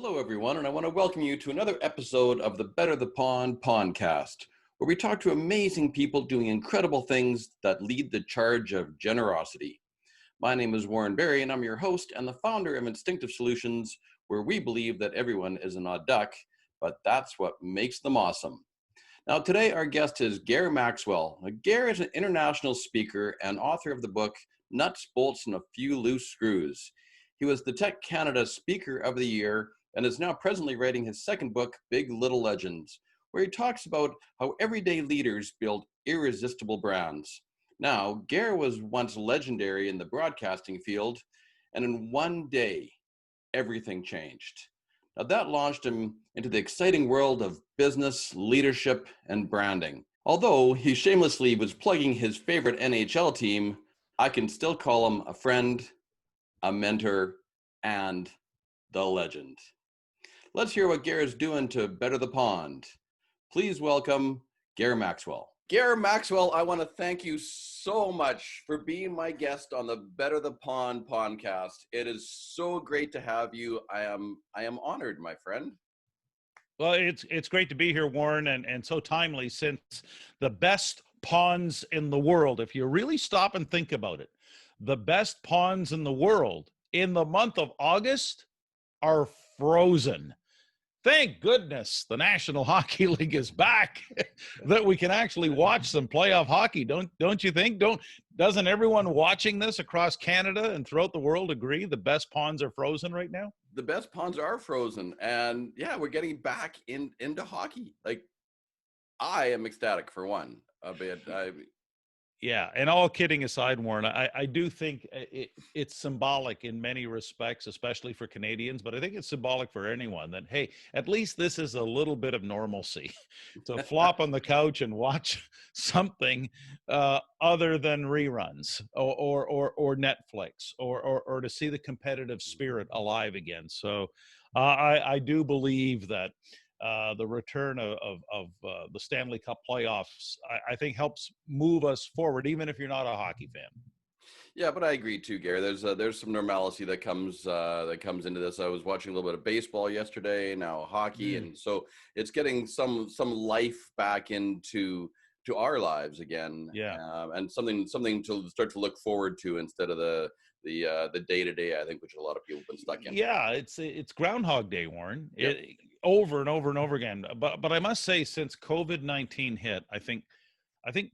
Hello, everyone, and I want to welcome you to another episode of the Better The Pond Pondcast, where we talk to amazing people doing incredible things that lead the charge of generosity. My name is Warren Berry, and I'm your host and the founder of Instinctive Solutions, where we believe that everyone is an odd duck, but that's what makes them awesome. Now, today our guest is Gair Maxwell. Now, Gair is an international speaker and author of the book Nuts, Bolts, and a Few Loose Screws. He was the Tech Canada Speaker of the Year and is now presently writing his second book, Big Little Legends, where he talks about how everyday leaders build irresistible brands. Now, Gair was once legendary in the broadcasting field, and in one day, everything changed. Now, that launched him into the exciting world of business, leadership, and branding. Although he shamelessly was plugging his favorite NHL team, I can still call him a friend, a mentor, and the legend. Let's hear what Gair is doing to better the pond. Please welcome Gair Maxwell. Gair Maxwell, I want to thank you so much for being my guest on the Better the Pond Pondcast. It is so great to have you. I am honored, my friend. Well, it's great to be here, Warren, and so timely, since the best ponds in the world, if you really stop and think about it, the best ponds in the world in the month of August are frozen. Thank goodness the National Hockey League is back, that we can actually watch some playoff hockey. Don't you think? Doesn't everyone watching this across Canada and throughout the world agree the best ponds are frozen right now? The best ponds are frozen, and yeah, we're getting back into hockey. Like, I am ecstatic for one. A bit. Yeah, and all kidding aside, Warren, I do think it's symbolic in many respects, especially for Canadians, but I think it's symbolic for anyone that, hey, at least this is a little bit of normalcy, to flop on the couch and watch something other than reruns or Netflix or to see the competitive spirit alive again. So I do believe that the return of the Stanley Cup playoffs, I think, helps move us forward, even if you're not a hockey fan. Yeah, but I agree too, Gary. There's some normalcy that comes into this. I was watching a little bit of baseball yesterday, now hockey, and so it's getting some life back into our lives again. Yeah, and something to start to look forward to instead of the day-to-day, I think, which a lot of people have been stuck in. Yeah, it's Groundhog Day, Warren. Yep. Over and over and over again. But I must say, since COVID-19 hit, I think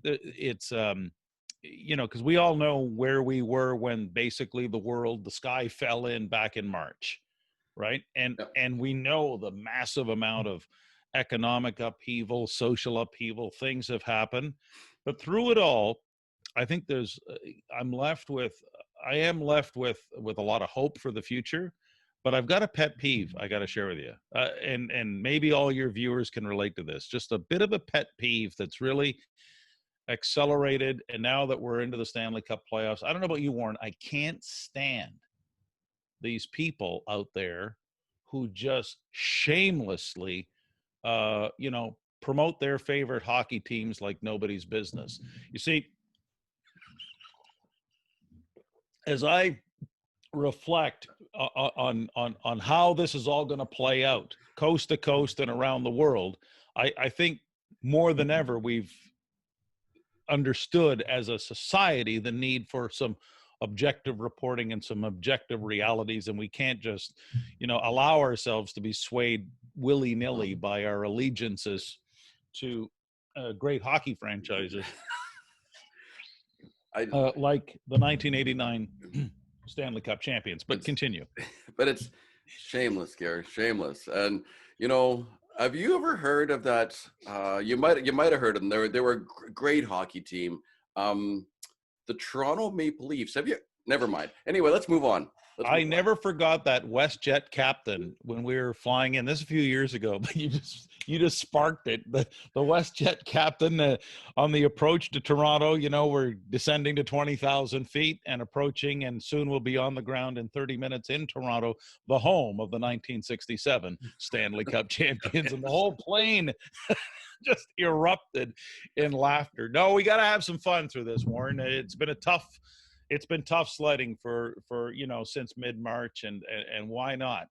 that it's because we all know where we were when basically the sky fell in back in March, right? And we know the massive amount of economic upheaval, social upheaval, things have happened. But through it all, I think I am left with a lot of hope for the future. But I've got a pet peeve I got to share with you, and maybe all your viewers can relate to this. Just a bit of a pet peeve that's really accelerated, and now that we're into the Stanley Cup playoffs, I don't know about you, Warren, I can't stand these people out there who just shamelessly, promote their favorite hockey teams like nobody's business. You see, as I reflect on how this is all going to play out coast to coast and around the world, I think more than ever we've understood as a society the need for some objective reporting and some objective realities, and we can't just allow ourselves to be swayed willy-nilly by our allegiances to great hockey franchises like the 1989 Stanley Cup champions. But continue. But it's shameless, Gary, shameless. And have you ever heard of that? You might have heard of them. They were a great hockey team. The Toronto Maple Leafs. Have you? Never mind. Anyway, let's move on. I never forgot that WestJet captain when we were flying in. This a few years ago, but you just sparked it. The WestJet captain on the approach to Toronto. We're descending to 20,000 feet and approaching, and soon we'll be on the ground in 30 minutes in Toronto, the home of the 1967 Stanley Cup champions, and the whole plane just erupted in laughter. No, we got to have some fun through this, Warren. It's been a tough it's been tough sledding for since mid-March, and why not?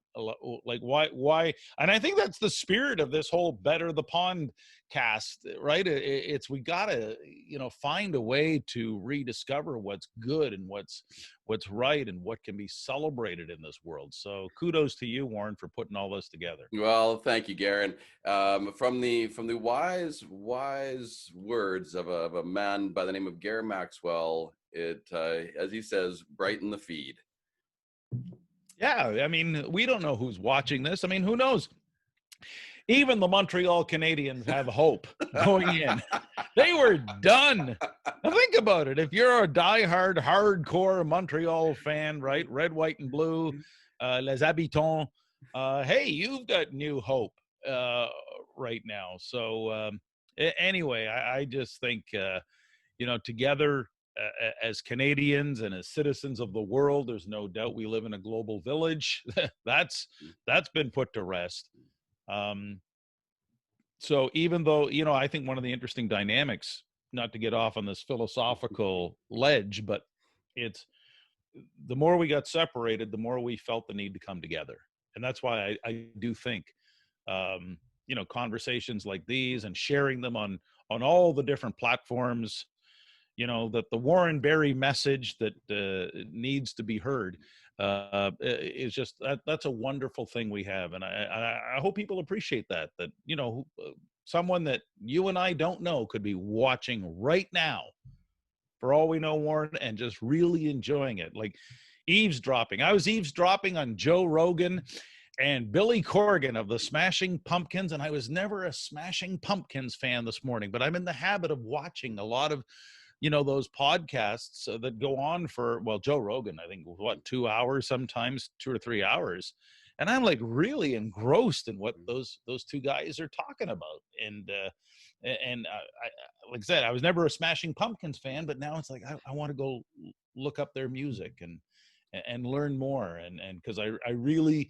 Like why? And I think that's the spirit of this whole Better the Pond cast, right? It's we gotta find a way to rediscover what's good and what's right and what can be celebrated in this world. So kudos to you, Warren, for putting all this together. Well, thank you, Garen. From the wise words of a man by the name of Gair Maxwell, it as he says, brighten the feed. Yeah, I mean, we don't know who's watching this. I mean, who knows? Even the Montreal Canadiens have hope going in. They were done. Now think about it. If you're a diehard, hardcore Montreal fan, right? Red, white, and blue, Les Habitants, hey, you've got new hope right now. So anyway, I just think, together as Canadians and as citizens of the world, there's no doubt we live in a global village. That's been put to rest. So even though, I think one of the interesting dynamics, not to get off on this philosophical ledge, but it's the more we got separated, the more we felt the need to come together. And that's why I do think, conversations like these and sharing them on all the different platforms, that the Warren Barry message that needs to be heard is just that's a wonderful thing we have. And I hope people appreciate that someone that you and I don't know could be watching right now, for all we know, Warren, and just really enjoying it, like eavesdropping. I was eavesdropping on Joe Rogan and Billy Corgan of the Smashing Pumpkins, and I was never a Smashing Pumpkins fan this morning, but I'm in the habit of watching a lot of those podcasts that go on for, well, Joe Rogan, I think, 2 hours, sometimes 2 or 3 hours. And I'm like really engrossed in what those two guys are talking about. And like I said, I was never a Smashing Pumpkins fan, but now it's like, I want to go look up their music and learn more. And cause I really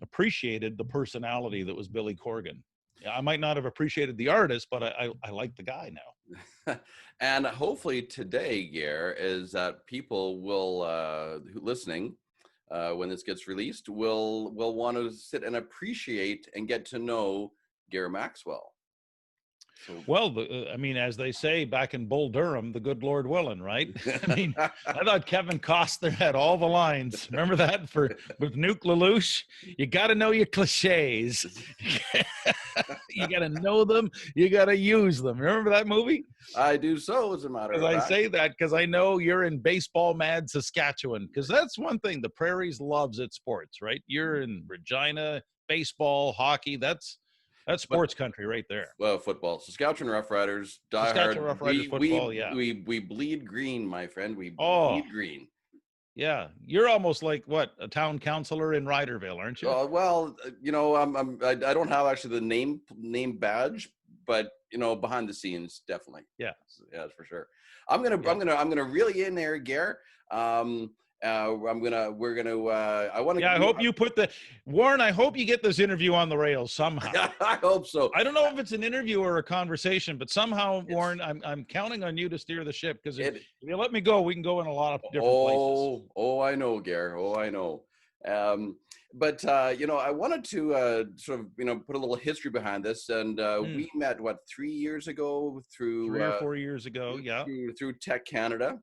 appreciated the personality that was Billy Corgan. I might not have appreciated the artist, but I like the guy now. And hopefully today, Gair, is that people will, listening, when this gets released, will want to sit and appreciate and get to know Gair Maxwell. So. Well, I mean, as they say back in Bull Durham, the good Lord willing, right? I mean, I thought Kevin Costner had all the lines. Remember that with Nuke LaLoosh? You got to know your cliches. You got to know them. You got to use them. Remember that movie? I do so, as a matter of fact. I say that because I know you're in baseball mad Saskatchewan, because that's one thing the Prairies loves its sports, right? You're in Regina, baseball, hockey. That's sports country right there. Well, football. Saskatchewan Roughriders, diehard. Saskatchewan Roughriders football, yeah. We bleed green, my friend. We bleed green. Yeah, you're almost like what, a town councilor in Riderville, aren't you? Well, I don't have actually the name badge, but behind the scenes, definitely. Yeah, that's for sure. I'm gonna reel you in there, Gair. I hope you put Warren, I hope you get this interview on the rails somehow. I hope so. I don't know if it's an interview or a conversation, but somehow, Warren, I'm counting on you to steer the ship, because if you let me go, we can go in a lot of different places. Oh, I know, Gair. Oh, I know. But I wanted to sort of put a little history behind this, and we met 3 years ago through 3 or 4 years ago, through Tech Canada.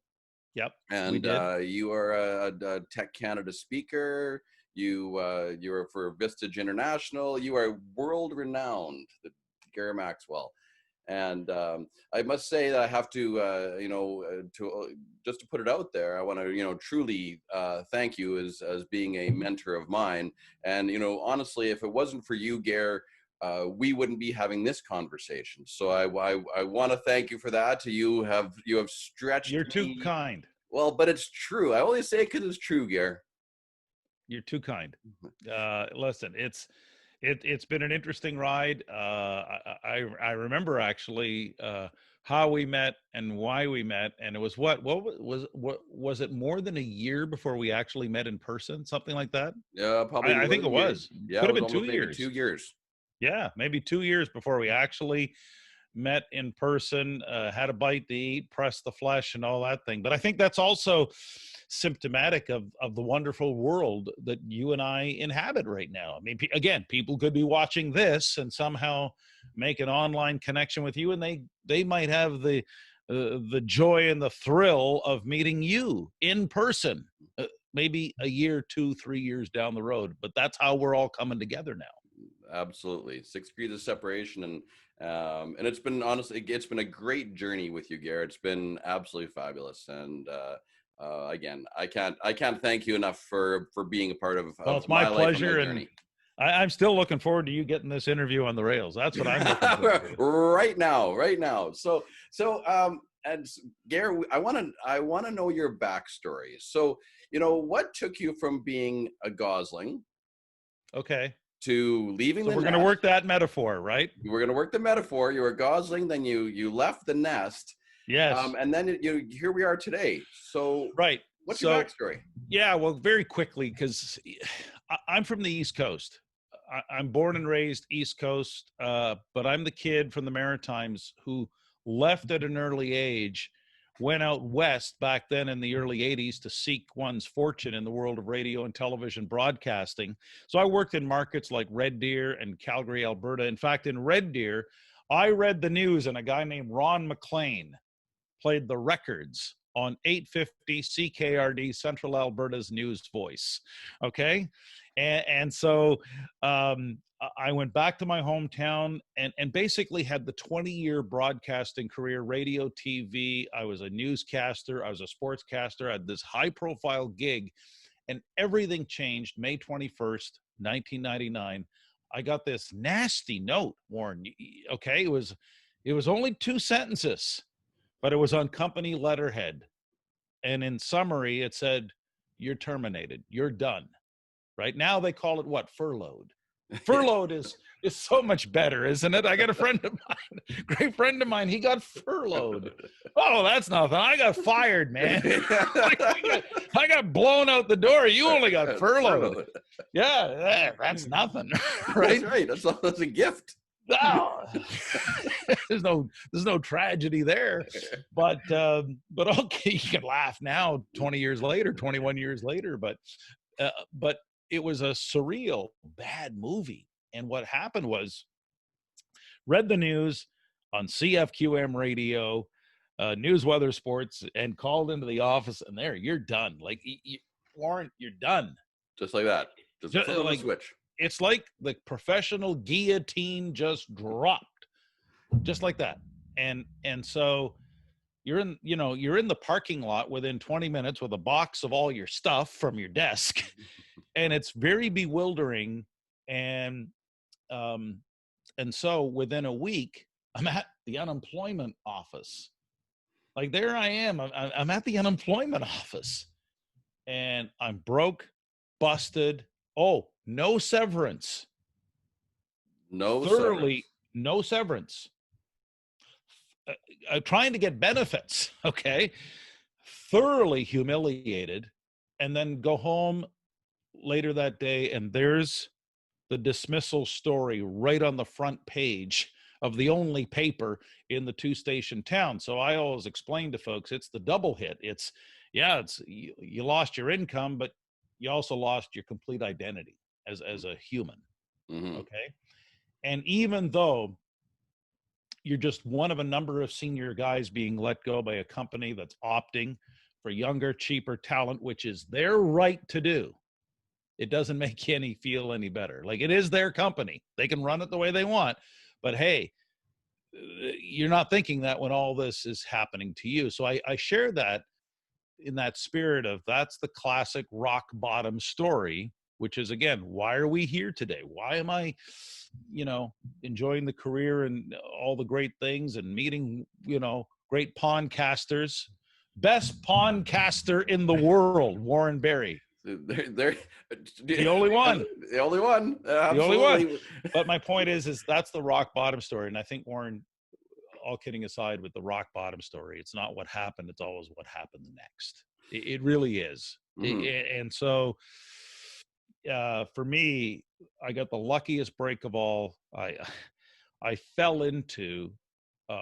Yep, and you are a Tech Canada speaker. You are for Vistage International. You are world renowned, Gair Maxwell. And I must say that I have to just to put it out there, I want to truly thank you as being a mentor of mine. And honestly, if it wasn't for you, Gair, we wouldn't be having this conversation. So I want to thank you for that. You have stretched. You're too kind. Well, but it's true. I only say it because it's true, Gair. You're too kind. Listen, it's been an interesting ride. I remember actually how we met and why we met, and it was what was it more than a year before we actually met in person, something like that? Yeah, probably. I think it was. Yeah, could have been been 2 years. 2 years. Yeah, maybe 2 years before we actually met in person, had a bite to eat, pressed the flesh and all that thing. But I think that's also symptomatic of the wonderful world that you and I inhabit right now. I mean, again, people could be watching this and somehow make an online connection with you, and they might have the joy and the thrill of meeting you in person, maybe a year, 2, 3 years down the road. But that's how we're all coming together now. Absolutely. 6 degrees of separation. And it's been, honestly, it's been a great journey with you, Gair. It's been absolutely fabulous. And again, I can't thank you enough for being a part of Well, it's my my life and pleasure. my And journey. I'm still looking forward to you getting this interview on the rails. That's what I'm looking forward to. right now. So and Gair, I want to know your backstory. So, what took you from being a gosling Okay. to leaving So the we're nest? going to work that metaphor, right? We're going to work the metaphor. You were a gosling, then you left the nest. Yes. And then here we are today. So Right. what's your So, backstory? yeah, well, very quickly, because I'm from the East Coast. I'm born and raised East Coast, but I'm the kid from the Maritimes who left at an early age, went out west back then in the early 80s to seek one's fortune in the world of radio and television broadcasting. So I worked in markets like Red Deer and Calgary, Alberta. In fact, in Red Deer, I read the news, and a guy named Ron McLean played the records on 850 CKRD, Central Alberta's news voice. Okay. And so I went back to my hometown and basically had the 20-year broadcasting career, radio, TV. I was a newscaster. I was a sportscaster. I had this high-profile gig, and everything changed May 21st, 1999. I got this nasty note, Warren. Okay, it was only 2 sentences, but it was on company letterhead. And in summary, it said, "You're terminated. You're done." Right now they call it what? Furloughed. Furloughed is so much better, isn't it? I got a friend of mine, great friend of mine, he got furloughed. Oh, that's nothing. I got fired, man. I got blown out the door. You only got furloughed. Yeah, that's nothing. Right? That's right. That's a gift. Oh, there's no tragedy there, but okay, you can laugh now 20 years later, 21 years later, but it was a surreal bad movie. And what happened was, read the news on CFQM radio, news, weather, sports, and called into the office, and you're done. Like, Warren, you're done. Just like that. Just flip on the switch. It's like the professional guillotine just dropped, just like that. And so you're in the parking lot within 20 minutes with a box of all your stuff from your desk. And it's very bewildering. And so within a week, I'm at the unemployment office. Like, there I am. I'm at the unemployment office, and I'm broke, busted. Oh, no severance. No severance. Trying to get benefits. Okay. Thoroughly humiliated. And then go home later that day, and there's the dismissal story right on the front page of the only paper in the 2-station town. So I always explain to folks, it's the double hit. It's you lost your income, but you also lost your complete identity as a human. Mm-hmm. Okay. And even though you're just one of a number of senior guys being let go by a company that's opting for younger, cheaper talent, which is their right to do, it doesn't make you feel any better. Like, it is their company. They can run it the way they want. But hey, you're not thinking that when all this is happening to you. So I share that in that spirit of, that's the classic rock bottom story, which is, again, why are we here today? Why am I, enjoying the career and all the great things and meeting, great pondcasters? Best pondcaster in the world, Warren Berry. They're the only one. The only one. Absolutely. The only one. But my point is that's the rock bottom story. And I think, Warren, all kidding aside with the rock bottom story, it's not what happened. It's always what happened next. It really is. Mm-hmm. And so for me, I got the luckiest break of all. I fell into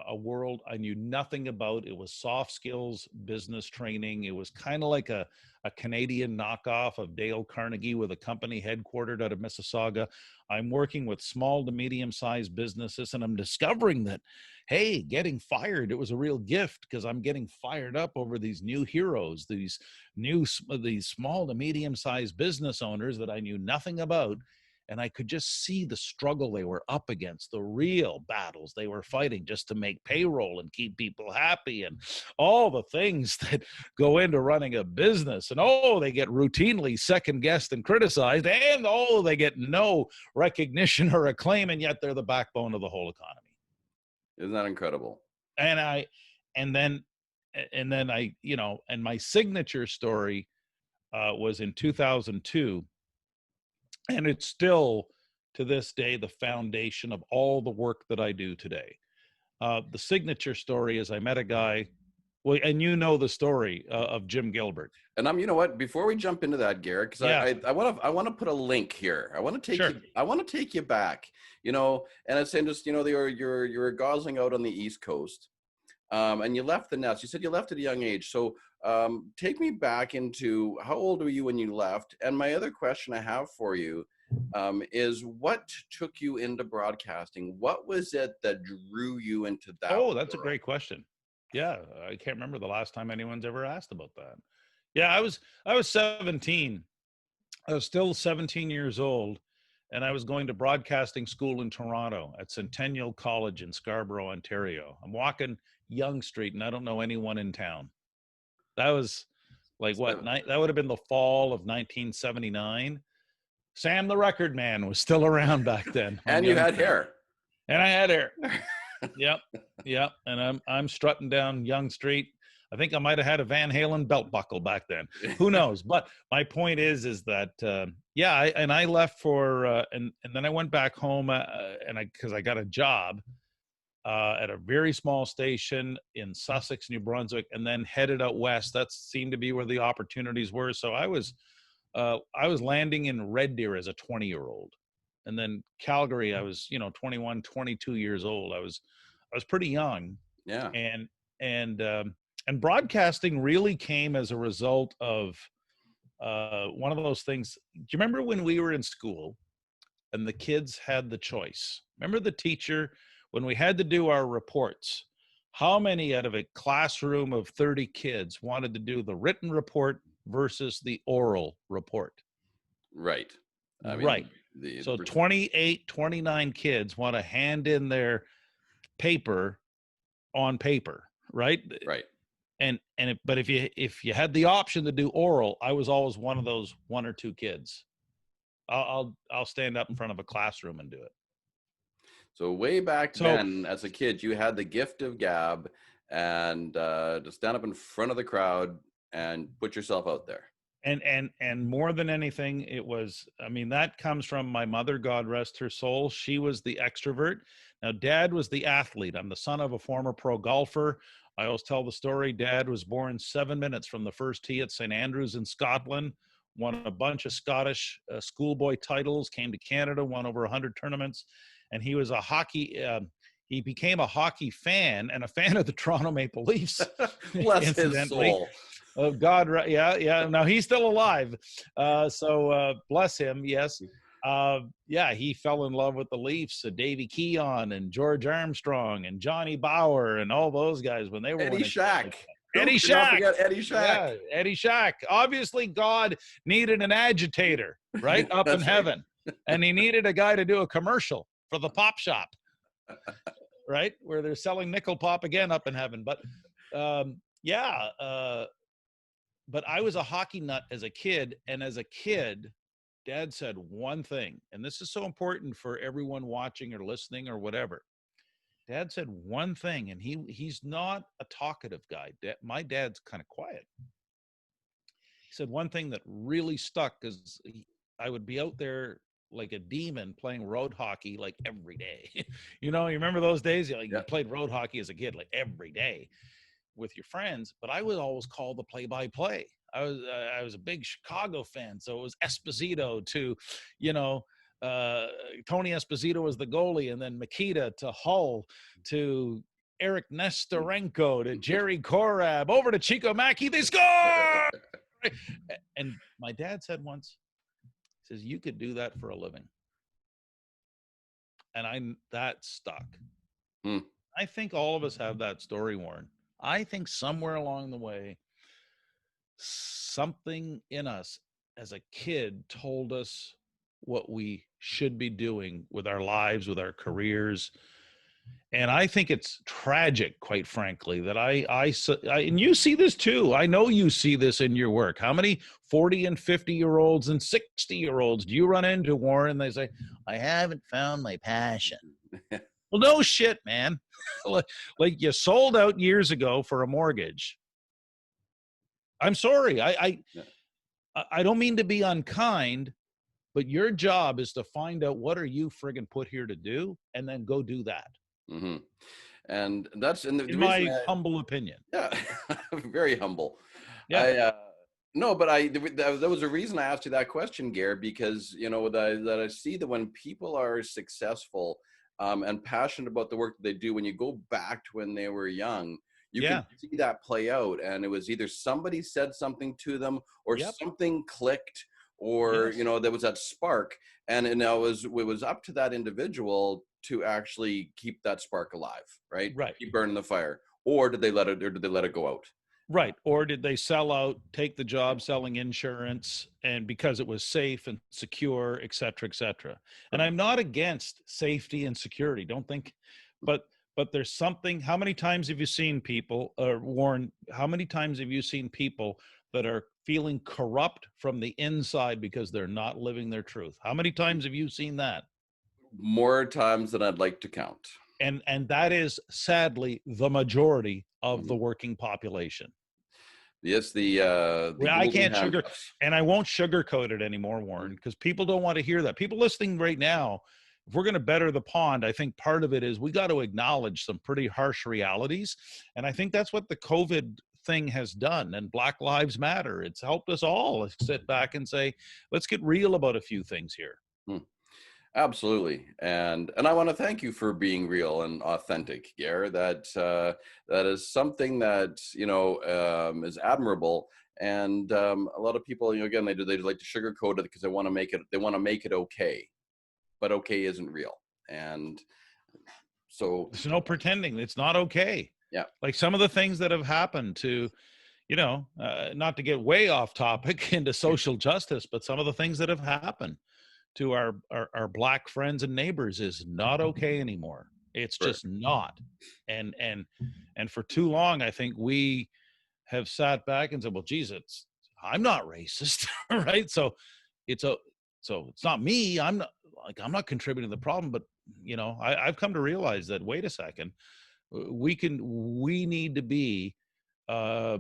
a world I knew nothing about. It was soft skills, business training. It was kind of like a Canadian knockoff of Dale Carnegie with a company headquartered out of Mississauga. I'm working with small to medium-sized businesses, and I'm discovering that, hey, getting fired, it was a real gift because I'm getting fired up over these new heroes, these small to medium-sized business owners that I knew nothing about. And I could just see the struggle they were up against, the real battles they were fighting just to make payroll and keep people happy, and all the things that go into running a business. And they get routinely second guessed and criticized, and they get no recognition or acclaim, and yet they're the backbone of the whole economy. Isn't that incredible? And then my signature story was in 2002. And it's still, to this day, the foundation of all the work that I do today. The signature story is I met a guy, well, and you know the story of Jim Gilbert. And you know what? Before we jump into that, Garrett, because I want to put a link here. I want to take you. I want to take you back. And it's saying just you're gozzling out on the East Coast, and you left the nest. You said you left at a young age. So take me back into how old were you when you left? And my other question I have for you is what took you into broadcasting? What was it that drew you into that? Oh, that's a great question. Yeah, I can't remember the last time anyone's ever asked about that. Yeah, I was 17. I was still 17 years old, and I was going to broadcasting school in Toronto at Centennial College in Scarborough, Ontario. I'm walking Yonge Street, and I don't know anyone in town. That was like that would have been the fall of 1979. Sam the Record Man was still around back then. And you had hair. And I had hair. Yep. And I'm strutting down Yonge Street. I think I might have had a Van Halen belt buckle back then. Who knows? But my point is that I left for and then I went back home because I got a job at a very small station in Sussex, New Brunswick, and then headed out west. That seemed to be where the opportunities were. So I was landing in Red Deer as a 20-year-old, and then Calgary. I was 21, 22 years old. I was pretty young. Yeah. And broadcasting really came as a result of one of those things. Do you remember when we were in school and the kids had the choice? Remember the teacher, when we had to do our reports, how many out of a classroom of 30 kids wanted to do the written report versus the oral report? Right. Right. So 28, 29 kids want to hand in their paper on paper, right? Right. But if you had the option to do oral, I was always one of those one or two kids. I'll stand up in front of a classroom and do it. So way back then, as a kid, you had the gift of gab, and to stand up in front of the crowd and put yourself out there. And more than anything, it was, that comes from my mother, God rest her soul. She was the extrovert. Now, Dad was the athlete. I'm the son of a former pro golfer. I always tell the story. Dad was born 7 minutes from the first tee at St. Andrews in Scotland, won a bunch of Scottish schoolboy titles, came to Canada, won over 100 tournaments. And he was he became a hockey fan and a fan of the Toronto Maple Leafs. Bless his soul. Oh, God. Yeah. Now he's still alive. So bless him. Yes. He fell in love with the Leafs, Davey Keon and George Armstrong and Johnny Bauer and all those guys when they were Eddie Shack. Eddie Shack. Eddie Shack. Yeah, Eddie Shack. Obviously, God needed an agitator, right? Up in heaven. And he needed a guy to do a commercial for the pop shop, right? Where they're selling nickel pop again up in heaven. But but I was a hockey nut as a kid. And as a kid, Dad said one thing, and this is so important for everyone watching or listening or whatever. Dad said one thing, and he's not a talkative guy. My dad's kind of quiet. He said one thing that really stuck because I would be out there like a demon playing road hockey like every day. You remember those days? You played road hockey as a kid like every day with your friends, but I would always call the play-by-play. I was a big Chicago fan, so it was Esposito to, Tony Esposito was the goalie, and then Makita to Hull to Eric Nestorenko to Jerry Korab, over to Chico Mackey, they score! And my dad said once, he says, you could do that for a living. And that stuck. I think all of us have that story, Warren. I think somewhere along the way, something in us as a kid told us what we should be doing with our lives, with our careers. And I think it's tragic, quite frankly, that I and you see this too. I know you see this in your work. How many 40 and 50-year-olds and 60-year-olds do you run into, Warren? They say, I haven't found my passion. Well, no shit, man. Like you sold out years ago for a mortgage. I'm sorry. I don't mean to be unkind, but your job is to find out what are you friggin' put here to do, and then go do that. Mm-hmm. And that's in my humble opinion. Yeah, very humble. Yeah. No, but there was a reason I asked you that question, Gair, because that I see that when people are successful and passionate about the work that they do, when you go back to when they were young, you can see that play out. And it was either somebody said something to them, or something clicked, or there was that spark, and it was up to that individual to actually keep that spark alive, right? Keep burning the fire. Or did they let it go out? Right. Or did they sell out, take the job selling insurance, and because it was safe and secure, et cetera, et cetera. And I'm not against safety and security. Don't think, but there's something. How many times have you seen people, Warren, how many times have you seen people that are feeling corrupt from the inside because they're not living their truth? How many times have you seen that? More times than I'd like to count. And that is sadly the majority of the working population. Yes, I can't and I won't sugarcoat it anymore, Warren, because people don't want to hear that. People listening right now, if we're going to better the pond, I think part of it is we got to acknowledge some pretty harsh realities. And I think that's what the COVID thing has done. And Black Lives Matter, it's helped us all sit back and say, let's get real about a few things here. Absolutely. And I want to thank you for being real and authentic, Gair. That is something that, is admirable. And a lot of people, again, they like to sugarcoat it because they want to make it okay, but okay isn't real. And so there's no pretending it's not okay. Yeah. Like some of the things that have happened to, not to get way off topic into social justice, but some of the things that have happened to our Black friends and neighbors is not okay anymore. It's just not. And for too long, I think we have sat back and said, well, geez, I'm not racist, right? So it's not me. I'm not contributing to the problem, but I've come to realize that, wait a second, we need to be, I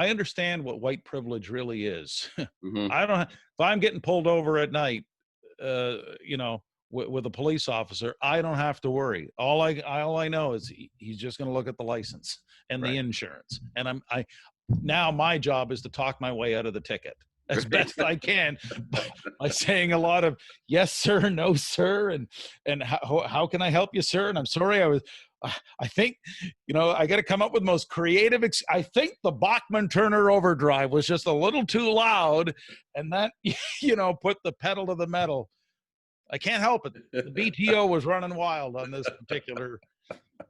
understand what white privilege really is. If I'm getting pulled over at night, with a police officer, I don't have to worry. All I know is he's just going to look at the license and the insurance. And now my job is to talk my way out of the ticket as best I can by saying a lot of yes, sir, no, sir. And how can I help you, sir? And I'm sorry, I think, I got to come up with the most creative. I think the Bachman Turner overdrive was just a little too loud, and that, put the pedal to the metal. I can't help it. The BTO was running wild on this particular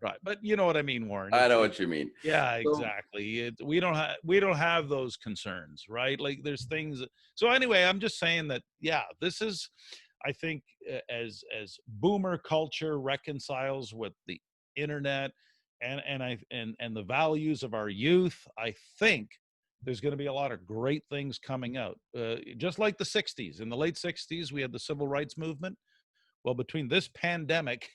drive, but you know what I mean, Warren. I know what you mean. Yeah, exactly. We don't have those concerns, right? Like there's things. So anyway, I'm just saying that, this is, I think, as boomer culture reconciles with the internet and the values of our youth, I think there's going to be a lot of great things coming out. Just like the 60s. In the late 60s, we had the civil rights movement. Well, between this pandemic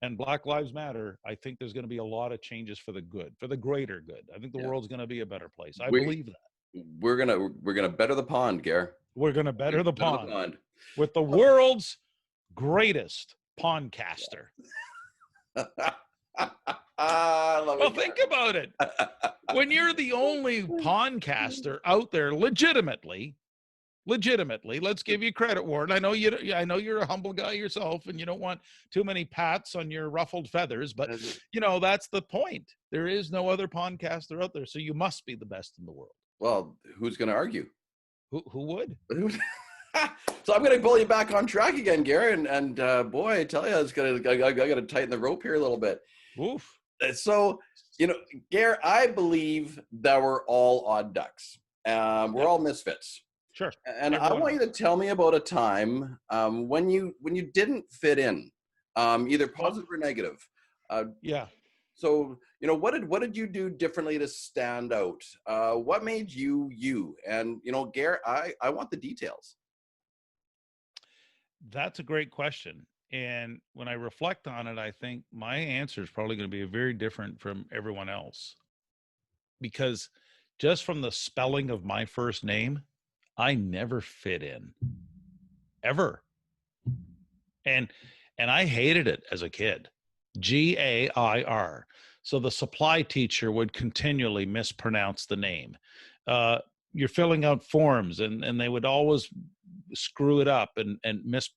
and Black Lives Matter, I think there's going to be a lot of changes for the good, for the greater good. I think the world's going to be a better place. I believe that. We're gonna better the pond, Gair. We're going to better the pond with the world's greatest pondcaster. Well, think about it. When you're the only podcaster out there legitimately legitimately, let's give you credit, Warren. I know you're a humble guy yourself, and you don't want too many pats on your ruffled feathers, but that's the point. There is no other podcaster out there, so you must be the best in the world. Well, who's going to argue? Who would? So I'm going to pull you back on track again, Gair, and boy, I tell you, I got to tighten the rope here a little bit. Oof. So, Gair, I believe that we're all odd ducks. We're all misfits. Sure. And I want you to tell me about a time when you didn't fit in, either positive or negative. Yeah. So, what did you do differently to stand out? What made you you? And, Gair, I want the details. That's a great question. And when I reflect on it, I think my answer is probably going to be very different from everyone else. Because just from the spelling of my first name, I never fit in. Ever. And I hated it as a kid. Gair. So the supply teacher would continually mispronounce the name. You're filling out forms and they would always screw it up and miss.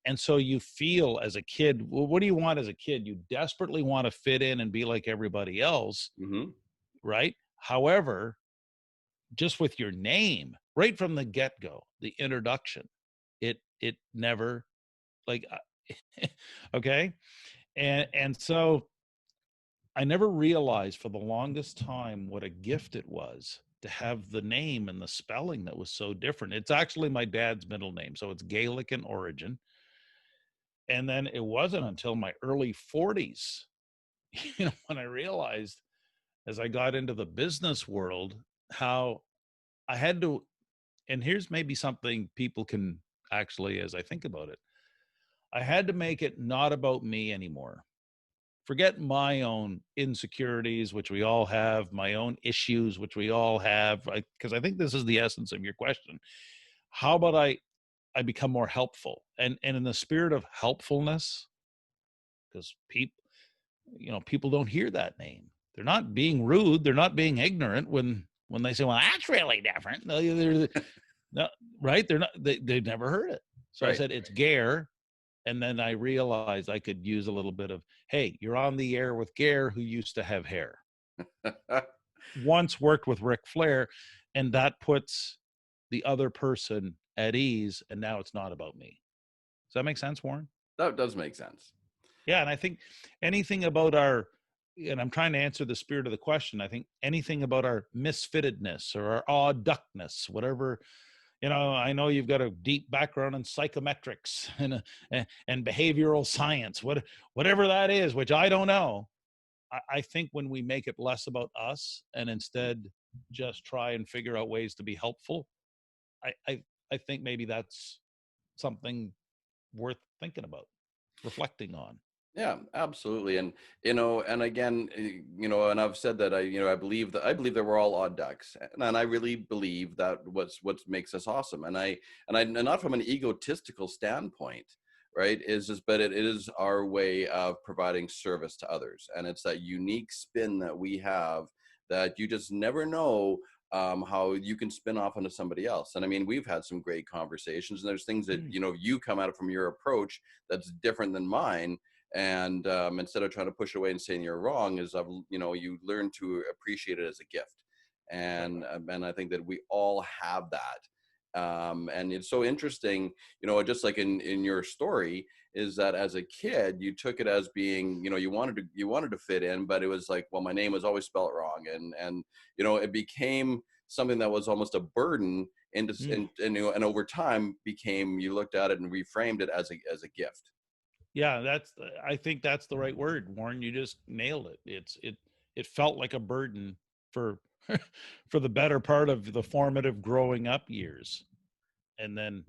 And so you feel as a kid, well, what do you want as a kid? You desperately want to fit in and be like everybody else, right? However, just with your name, right from the get-go, the introduction, it never, like, okay. And so I never realized for the longest time what a gift it was to have the name and the spelling that was so different. It's actually my dad's middle name, so it's Gaelic in origin. And then it wasn't until my early 40s, when I realized as I got into the business world, how I had to, and here's maybe something people can actually, as I think about it, I had to make it not about me anymore. Forget my own insecurities, which we all have, my own issues, which we all have, because I think this is the essence of your question. How about I become more helpful? And in the spirit of helpfulness, because people don't hear that name. They're not being rude. They're not being ignorant when they say, well, that's really different. No, right? They're not, they've never heard it. So right. I said, it's Gair. And then I realized I could use a little bit of, hey, you're on the air with Gair, who used to have hair. Once worked with Ric Flair, and that puts the other person at ease, and now it's not about me. Does that make sense, Warren? That does make sense. Yeah, and I think anything about our, and I'm trying to answer the spirit of the question, I think anything about our misfittedness or our odd duckness, whatever, I know you've got a deep background in psychometrics and behavioral science, whatever that is, which I don't know. I think when we make it less about us and instead just try and figure out ways to be helpful, I think maybe that's something worth thinking about, reflecting on. Yeah, absolutely. And, and again, and I've said that I believe that we're all odd ducks, and I really believe that what makes us awesome. And not from an egotistical standpoint, right, but it is our way of providing service to others. And it's that unique spin that we have that you just never know how you can spin off onto somebody else. And I mean, we've had some great conversations, and there's things that, you come at it from your approach that's different than mine. And instead of trying to push away and saying you're wrong, you learn to appreciate it as a gift. And I think that we all have that. And it's so interesting, just like in your story, is that as a kid, you took it as being, you wanted to fit in, but it was like, well, my name was always spelled wrong. And it became something that was almost a burden and over time you looked at it and reframed it as a gift. Yeah, I think that's the right word, Warren. You just nailed it. It felt like a burden for the better part of the formative growing up years. And then,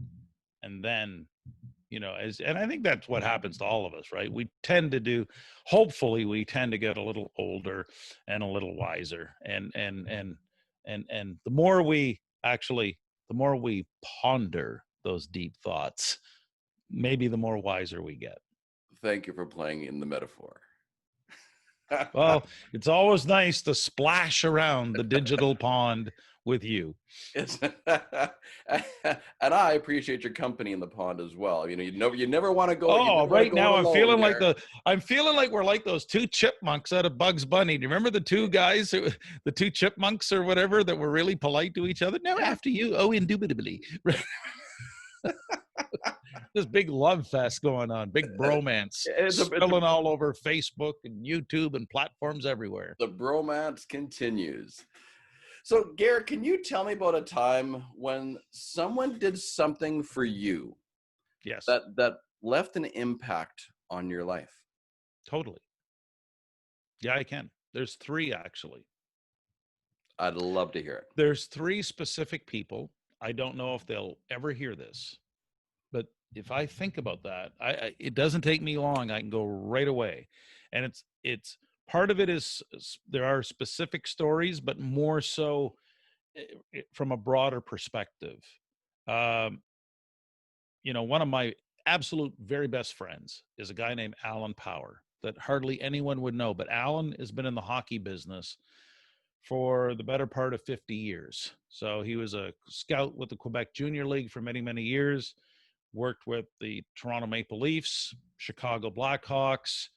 and I think that's what happens to all of us, right? Hopefully we tend to get a little older and a little wiser. And the more we ponder those deep thoughts, maybe the more wiser we get. Thank you for playing in the metaphor. Well, it's always nice to splash around the digital pond with you. It's and I appreciate your company in the pond as well. You never want to go. You Oh, never want to right go it now alone there. I'm feeling like we're like those two chipmunks out of Bugs Bunny. Do you remember the two guys, the two chipmunks or whatever, that were really polite to each other? No, after you. Oh, indubitably. This big love fest going on, big bromance, It's spilling all over Facebook and YouTube and platforms everywhere. the bromance continues. So, Garrett, can you tell me about a time when someone did something for you Yes, that left an impact on your life? totally. Yeah, I can. There's three actually. I'd love to hear it. There's three specific people. I don't know if they'll ever hear this, but if I think about that, it doesn't take me long. I can go right away, and it's part of it is there are specific stories, but more so from a broader perspective. Um, one of my absolute very best friends is a guy named Alan Power that hardly anyone would know, but Alan has been in the hockey business for the better part of 50 years. So he was a scout with the Quebec Junior League for many, many years, worked with the Toronto Maple Leafs, Chicago Blackhawks,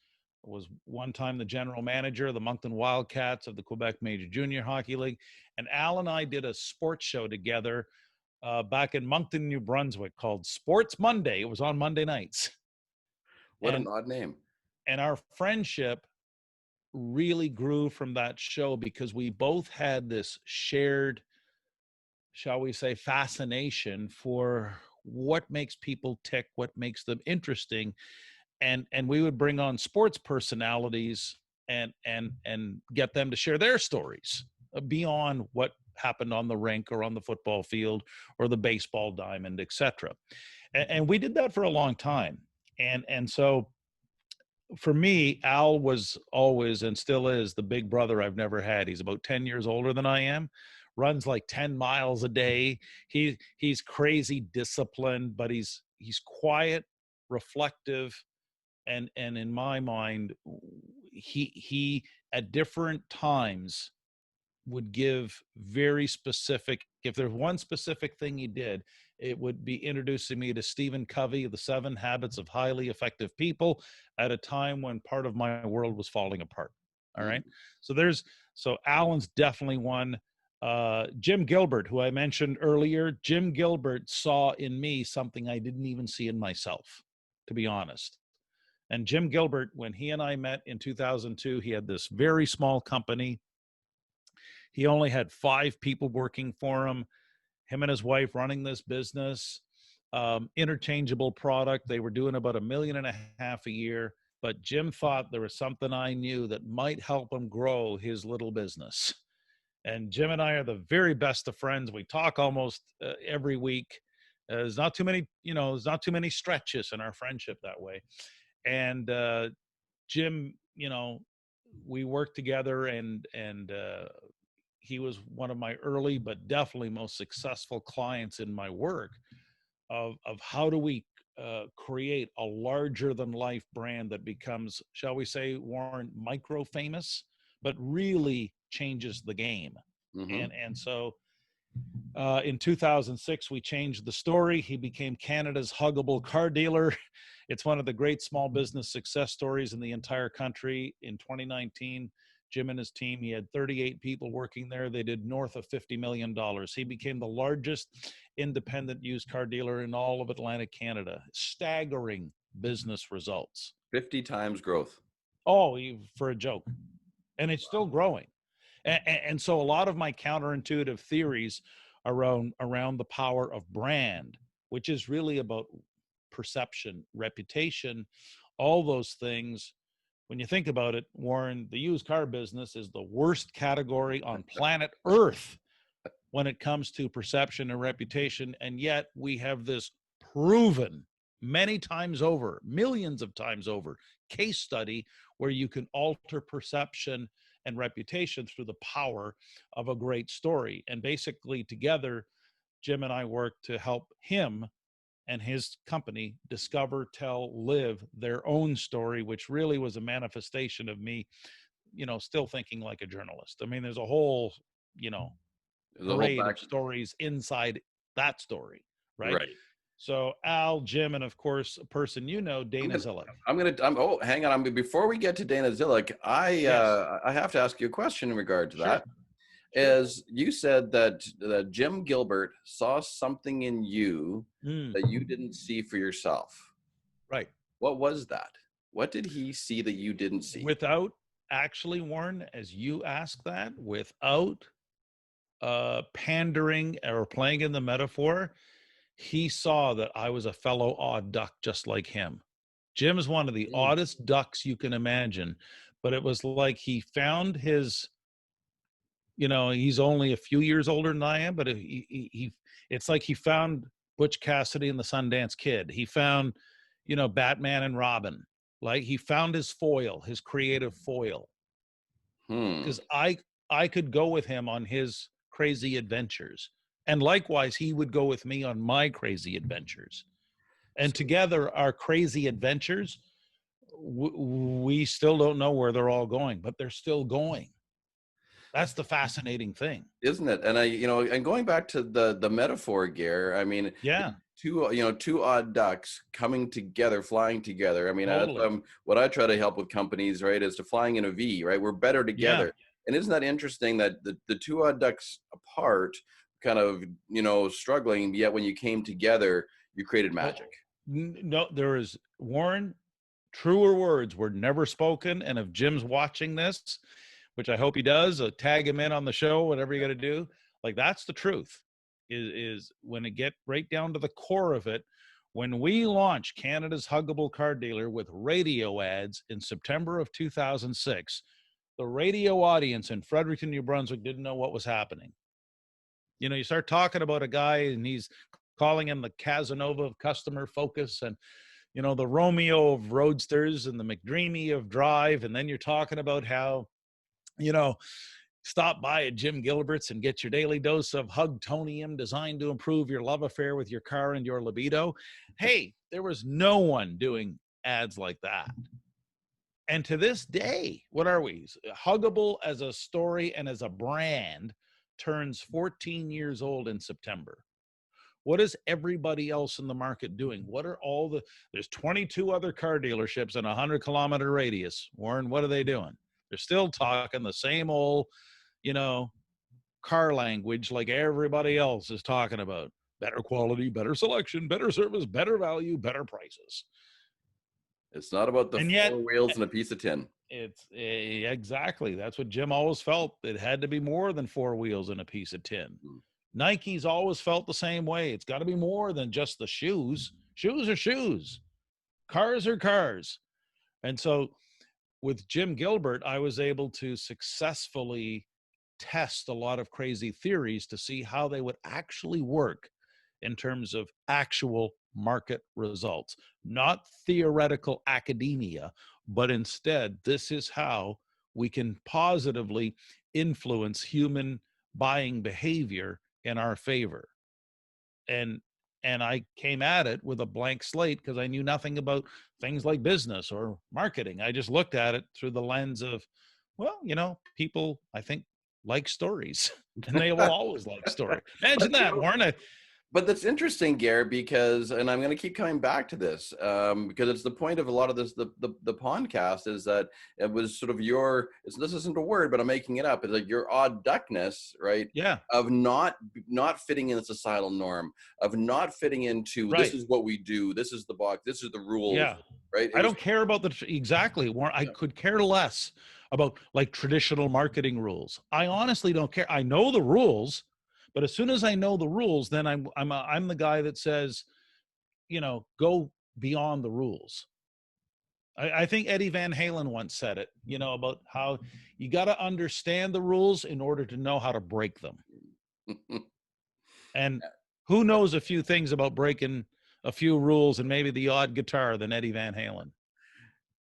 was one time the general manager of the Moncton Wildcats of the Quebec Major Junior Hockey League. And Al and I did a sports show together back in Moncton, New Brunswick called Sports Monday. It was on Monday nights. What And, an odd name. and our friendship really grew from that show because we both had this shared, shall we say, fascination for what makes people tick, what makes them interesting. And we would bring on sports personalities and get them to share their stories beyond what happened on the rink or on the football field or the baseball diamond, etc. And we did that for a long time. And so for me, Al was always and still is the big brother I've never had. He's about 10 years older than I am, runs like 10 miles a day. He's crazy disciplined, but he's quiet, reflective, and in my mind, he at different times would give very specific, if there's one specific thing he did, it would be introducing me to Stephen Covey, The 7 Habits of Highly Effective People, at a time when part of my world was falling apart. All right. So Alan's definitely one. Jim Gilbert, who I mentioned earlier, Jim Gilbert saw in me something I didn't even see in myself, to be honest. And Jim Gilbert, when he and I met in 2002, he had this very small company. He only had 5 people working for him and his wife running this business, interchangeable product. They were doing about $1.5 million a year. But Jim thought there was something I knew that might help him grow his little business. And Jim and I are the very best of friends. We talk almost every week. There's not too many stretches in our friendship that way. And Jim, we worked together, and he was one of my early but definitely most successful clients in my work of how do we create a larger than life brand that becomes, shall we say, Warren, micro famous, but really changes the game. Mm-hmm. And so in 2006, we changed the story. He became Canada's huggable car dealer. It's one of the great small business success stories in the entire country. In 2019, Jim and his team, he had 38 people working there. They did north of $50 million. He became the largest independent used car dealer in all of Atlantic Canada. Staggering business results. 50 times growth. Oh, for a joke. And it's still growing. And so a lot of my counterintuitive theories around the power of brand, which is really about perception, reputation, all those things. When you think about it, Warren, the used car business is the worst category on planet Earth when it comes to perception and reputation. And yet we have this proven many times over, millions of times over, case study where you can alter perception and reputation through the power of a great story. And basically together, Jim and I work to help him and his company discover, tell, live their own story, which really was a manifestation of me, still thinking like a journalist. I mean, there's a whole, The whole parade back. of stories inside that story, right? Right. So Al, Jim, and of course, a person you know, I'm Dana gonna, Zillick. oh, hang on. Before we get to Dana Zillick, Yes, I have to ask you a question in regard to sure, that. sure. As you said that Jim Gilbert saw something in you Mm, that you didn't see for yourself. right. What was that? What did he see that you didn't see? Without actually, Warren, as you ask that, without pandering or playing in the metaphor, he saw that I was a fellow odd duck just like him. Jim's one of the Mm. oddest ducks you can imagine, but it was like he found his, he's only a few years older than I am, but it's like he found Butch Cassidy and the Sundance Kid. He found, Batman and Robin. Like he found his foil, his creative foil. Hmm. Because I could go with him on his crazy adventures, and likewise he would go with me on my crazy adventures, and So, together our crazy adventures, we still don't know where they're all going, but they're still going. That's the fascinating thing. isn't it? And and going back to the metaphor, Gair, I mean, Yeah, two odd ducks coming together, flying together. I mean, that's totally. what I try to help with companies, right? Is to flying in a V, right? We're better Yeah. together. And isn't that interesting that the two odd ducks apart, kind of, struggling, yet when you came together, you created Oh, magic. no, there is, Warren, truer words were never spoken. And if Jim's watching this, which I hope he does, tag him in on the show, whatever you got to do. Like that's the truth. Is when it get right down to the core of it. When we launched Canada's Huggable Car Dealer with radio ads in September of 2006, the radio audience in Fredericton, New Brunswick didn't know what was happening. You start talking about a guy and he's calling him the Casanova of customer focus, and the Romeo of roadsters and the McDreamy of drive. And then you're talking about how, stop by at Jim Gilbert's and get your daily dose of Hugtonium designed to improve your love affair with your car and your libido. Hey, there was no one doing ads like that. And to this day, what are we? Huggable as a story and as a brand turns 14 years old in September. What is everybody else in the market doing? What are there's 22 other car dealerships in a 100-kilometer radius. Warren, what are they doing? They're still talking the same old, car language like everybody else is talking about. Better quality, better selection, better service, better value, better prices. It's not about the And yet, four wheels and a piece of tin. it's exactly, that's what Jim always felt. It had to be more than four wheels and a piece of tin. Mm. Nike's always felt the same way. It's got to be more than just the shoes. Shoes are shoes. Cars are cars. And so with Jim Gilbert, I was able to successfully test a lot of crazy theories to see how they would actually work in terms of actual market results, not theoretical academia, but instead, this is how we can positively influence human buying behavior in our favor. And I came at it with a blank slate because I knew nothing about things like business or marketing. I just looked at it through the lens of, well, people, I think, like stories, and they will always like story. Imagine But, that, Warren. But that's interesting, Gary, because, and I'm going to keep coming back to this, because it's the point of a lot of this, the podcast is that it was sort of this isn't a word, but I'm making it up. It's like your odd duckness, right? Yeah, Of not fitting in the societal norm, of not fitting into, this right. is what we do, this is the box, this is the rules, Yeah. right? It I was, don't care about exactly, Warren. I could care less about like traditional marketing rules. I honestly don't care. I know the rules, but as soon as I know the rules, then I'm the guy that says, go beyond the rules. I think Eddie Van Halen once said it, about how you got to understand the rules in order to know how to break them. And who knows a few things about breaking a few rules and maybe the odd guitar than Eddie Van Halen.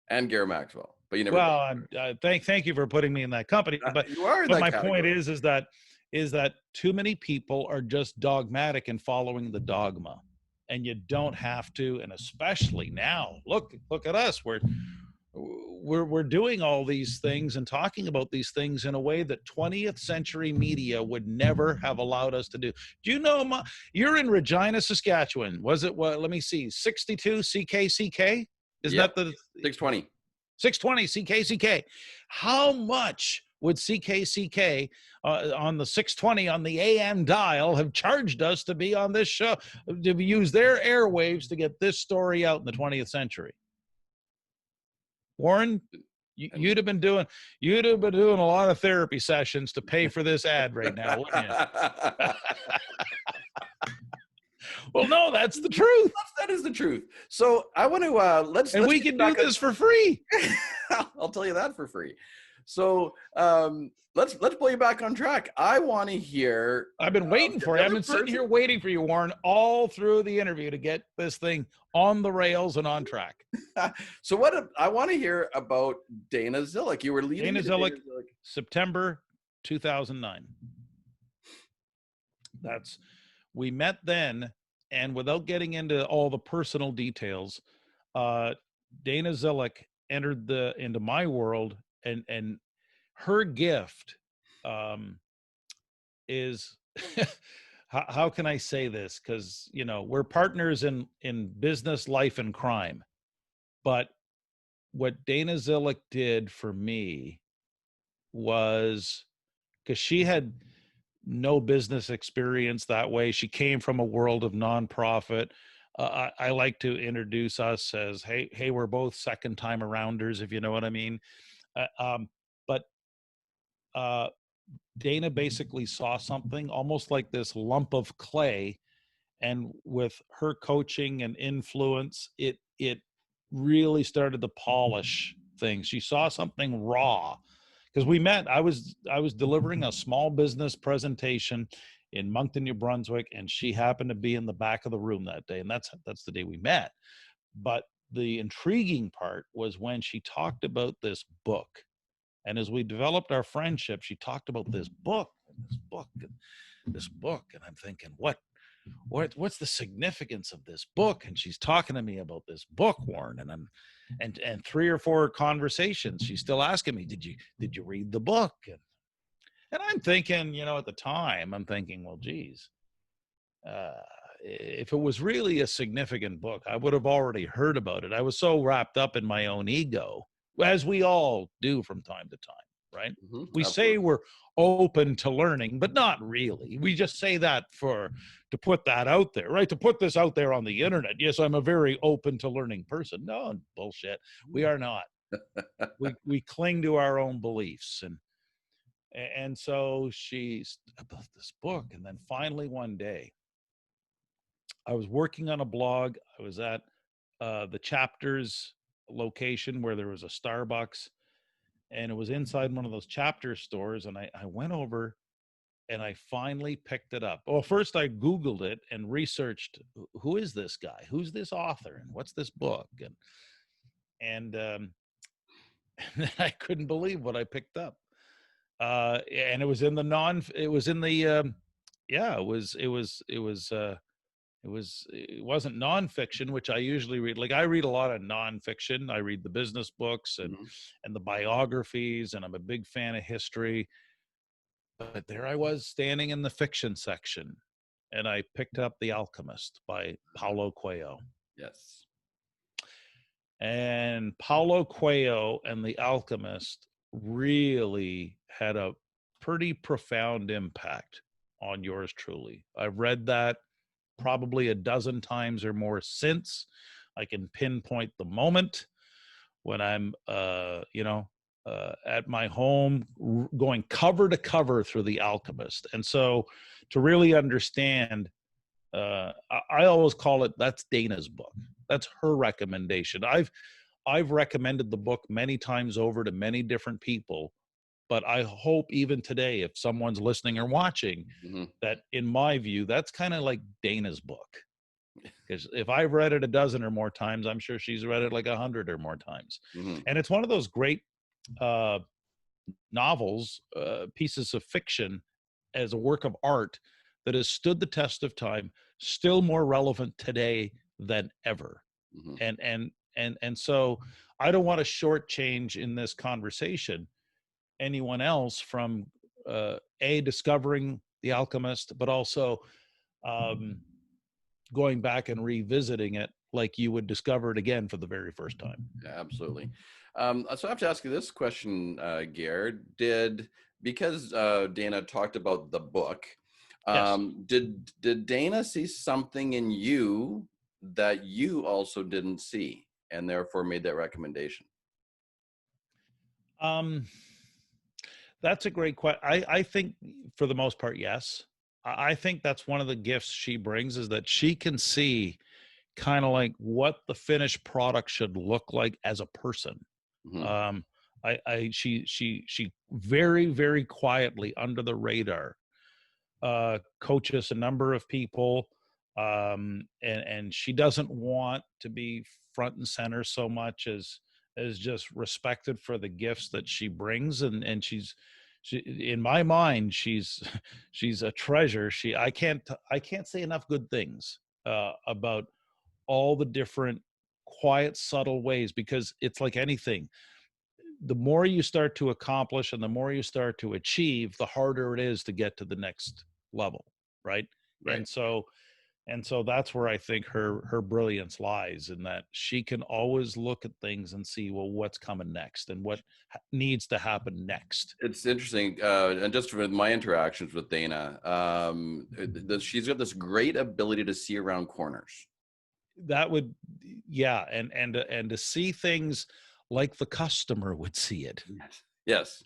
and Gair Maxwell, but you never. Well, thank you for putting me in that company. You are in But that my point category. is that too many people are just dogmatic in following the dogma, and you don't have to. And especially now, look at us. we're doing all these things and talking about these things in a way that 20th century media would never have allowed us to do. Do you know, you're in Regina, Saskatchewan? Was it what? Let me see, 62 CKCK? Isn't that the 620? 620 CKCK. How much would CKCK on the 620 on the AM dial have charged us to be on this show, to use their airwaves to get this story out in the 20th century? Warren, you'd have been doing a lot of therapy sessions to pay for this ad right now, wouldn't you? Well, no, that's the truth. That is the truth. So I want to let's we can do this for free. I'll tell you that for free. So let's pull you back on track. I want to hear. I've been waiting for you. I've been sitting here waiting for you, Warren, all through the interview to get this thing on the rails and on track. So I want to hear about Dana Zillick. You were leading Dana Zillick, September 2009. We met then, and without getting into all the personal details, Dana Zillick entered into my world, and her gift is how can I say this? Because we're partners in business, life, and crime. But what Dana Zillick did for me was, because she had no business experience that way. She came from a world of nonprofit. I like to introduce us as, hey, we're both second time arounders, if you know what I mean. But Dana basically saw something almost like this lump of clay, and with her coaching and influence, it really started to polish things. She saw something raw, because we met. I was delivering a small business presentation in Moncton, New Brunswick, and she happened to be in the back of the room that day, and that's the day we met. But the intriguing part was when she talked about this book, and as we developed our friendship, she talked about this book, and I'm thinking, what's the significance of this book? And she's talking to me about this book, Warren, and 3 or 4 conversations, she's still asking me, did you read the book? And I'm thinking, at the time, I'm thinking, well, geez, if it was really a significant book, I would have already heard about it. I was so wrapped up in my own ego, as we all do from time to time, right? Mm-hmm. We say we're open to learning, but not really. We just say that to put that out there, right? To put this out there on the internet. Yes, I'm a very open to learning person. No, bullshit. We are not. we cling to our own beliefs. And so she's about this book. And then finally one day, I was working on a blog. I was at the chapters location where there was a Starbucks, and it was inside one of those chapter stores. And I went over and I finally picked it up. Well, first I Googled it and researched, who is this guy? Who's this author? And what's this book? And I couldn't believe what I picked up. And it was in the it wasn't nonfiction, which I usually read. Like, I read a lot of nonfiction. I read the business books and the biographies, and I'm a big fan of history. But there I was standing in the fiction section, and I picked up The Alchemist by Paulo Coelho. Yes. And Paulo Coelho and The Alchemist really had a pretty profound impact on yours truly. I've read that probably a dozen times or more since. I can pinpoint the moment when I'm, at my home, going cover to cover through The Alchemist. And so to really understand, I always call it, that's Dana's book. That's her recommendation. I've recommended the book many times over to many different people, but I hope even today, if someone's listening or watching, that in my view, that's kind of like Dana's book. Because if I've read it a dozen or more times, I'm sure she's read it like 100 or more times. And it's one of those great novels, pieces of fiction as a work of art that has stood the test of time, still more relevant today than ever. And so I don't want to shortchange in this conversation anyone else from discovering The Alchemist, but also going back and revisiting it like you would discover it again for the very first time. Yeah, absolutely. So I have to ask you this question, Gair. Because Dana talked about the book, Yes. did Dana see something in you that you also didn't see, and therefore made that recommendation? That's a great question. I think for the most part, yes. I think that's one of the gifts she brings, is that she can see kind of like what the finished product should look like as a person. Mm-hmm. She very, very quietly under the radar coaches a number of people, and she doesn't want to be front and center so much as just respected for the gifts that she brings, and she, in my mind, she's she's a treasure. I can't say enough good things about all the different quiet, subtle ways, because it's like anything. The more you start to accomplish and the more you start to achieve, the harder it is to get to the next level, right? Right. And so that's where I think her brilliance lies, in that she can always look at things and see, well, what's coming next and what needs to happen next. It's interesting, and just with my interactions with Dana, she's got this great ability to see around corners. That would, yeah, and to see things like the customer would see it. Yes.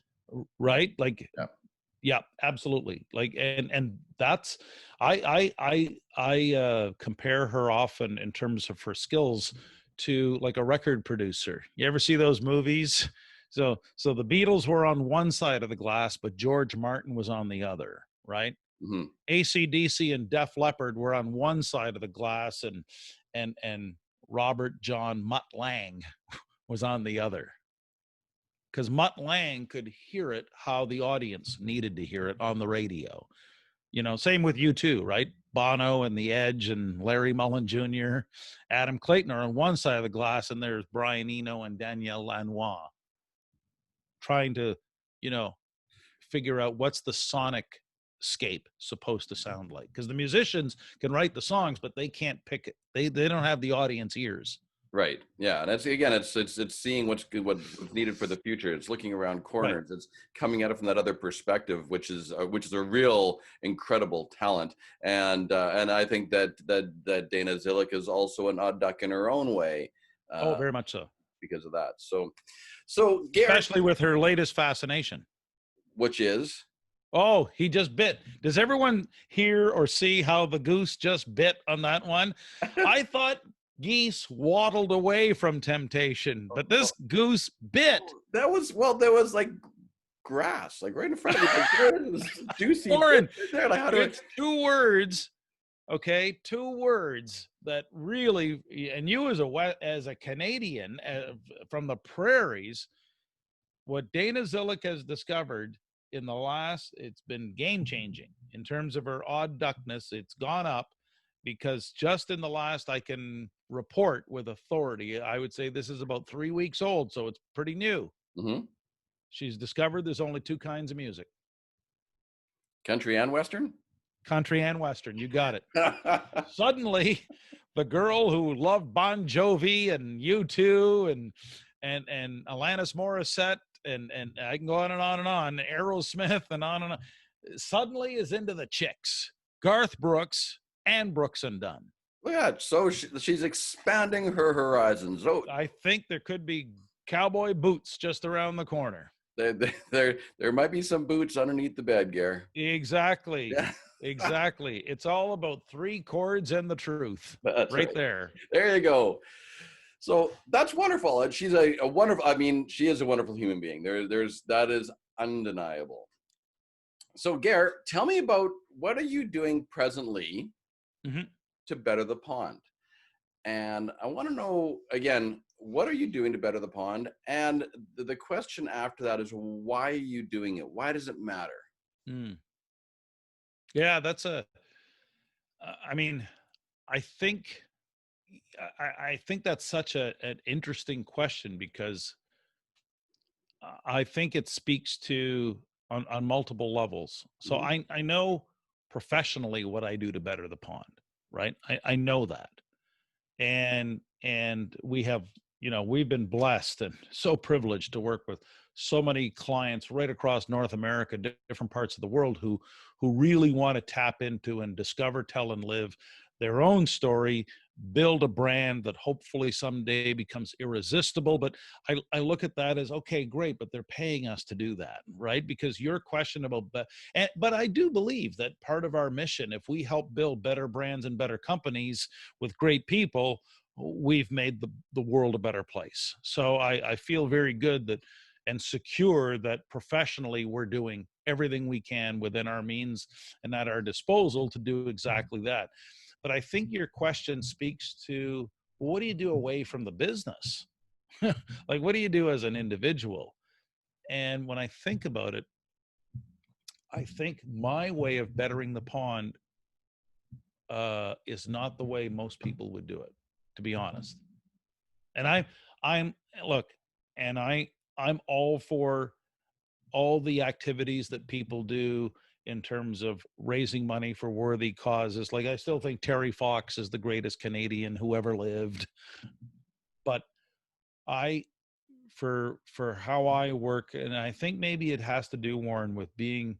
Right? Like, Yeah. yeah, absolutely. Like, and that's, I compare her often in terms of her skills to like a record producer. You ever see those movies? So the Beatles were on one side of the glass, but George Martin was on the other, right? Mm-hmm. AC/DC and Def Leppard were on one side of the glass, and Robert John Mutt Lang was on the other, because Mutt Lang could hear it how the audience needed to hear it on the radio. Same with U2, right? Bono and The Edge and Larry Mullen Jr., Adam Clayton are on one side of the glass, and there's Brian Eno and Danielle Lanois trying to, figure out what's the sonic scape supposed to sound like. Because the musicians can write the songs, but they can't pick it. They don't have the audience ears. Right. Yeah. And that's, again, it's seeing what's good, what's needed for the future. It's looking around corners. Right. It's coming at it from that other perspective, which is a real incredible talent. And I think that Dana Zillick is also an odd duck in her own way. Very much so. Because of that. So Gair, especially with her latest fascination, which is, oh, he just bit. Does everyone hear or see how the goose just bit on that one? I thought geese waddled away from temptation, but this goose bit. There was like grass, like right in front of you. Like, it was juicy. Warren, there. Like, it's 2 words. Okay, 2 words that really, and you as a Canadian from the prairies, what Dana Zillick has discovered in the last, it's been game changing in terms of her odd duckness. It's gone up, because just in the last, I can report with authority, I would say this is about 3 weeks old, so it's pretty new. Mm-hmm. She's discovered there's only 2 kinds of music: country and western. Country and western. You got it. Suddenly, the girl who loved Bon Jovi and U2 and Alanis Morissette and I can go on and on and on, Aerosmith and on, suddenly is into the chicks, Garth Brooks and Brooks and Dunn. Yeah, so she's expanding her horizons. Oh, I think there could be cowboy boots just around the corner. There might be some boots underneath the bed, Gair. Exactly. Yeah. Exactly. It's all about 3 chords and the truth. That's right there. There you go. So that's wonderful. And she's a wonderful, she is a wonderful human being. That is undeniable. So Gair, tell me about, what are you doing presently to better the pond? And I want to know, again, what are you doing to better the pond? And the question after that is, why are you doing it? Why does it matter? Yeah, that's I think I think that's such an interesting question, because I think it speaks to on multiple levels. So Mhm. I know professionally what I do to better the pond, right? I know that. And we have, we've been blessed and so privileged to work with so many clients right across North America, different parts of the world, who really want to tap into and discover, tell, and live their own story, build a brand that hopefully someday becomes irresistible. But I look at that as, okay, great, but they're paying us to do that, right? Because your question about, but I do believe that part of our mission, if we help build better brands and better companies with great people, we've made the world a better place. So I feel very good that and secure that professionally we're doing everything we can within our means and at our disposal to do exactly that. But I think your question speaks to, well, what do you do away from the business? Like, what do you do as an individual? And when I think about it, I think my way of bettering the pond is not the way most people would do it, to be honest. And I'm look, and I'm all for all the activities that people do in terms of raising money for worthy causes. Like, I still think Terry Fox is the greatest Canadian who ever lived. But I, for how I work, and I think maybe it has to do, Warren, with being,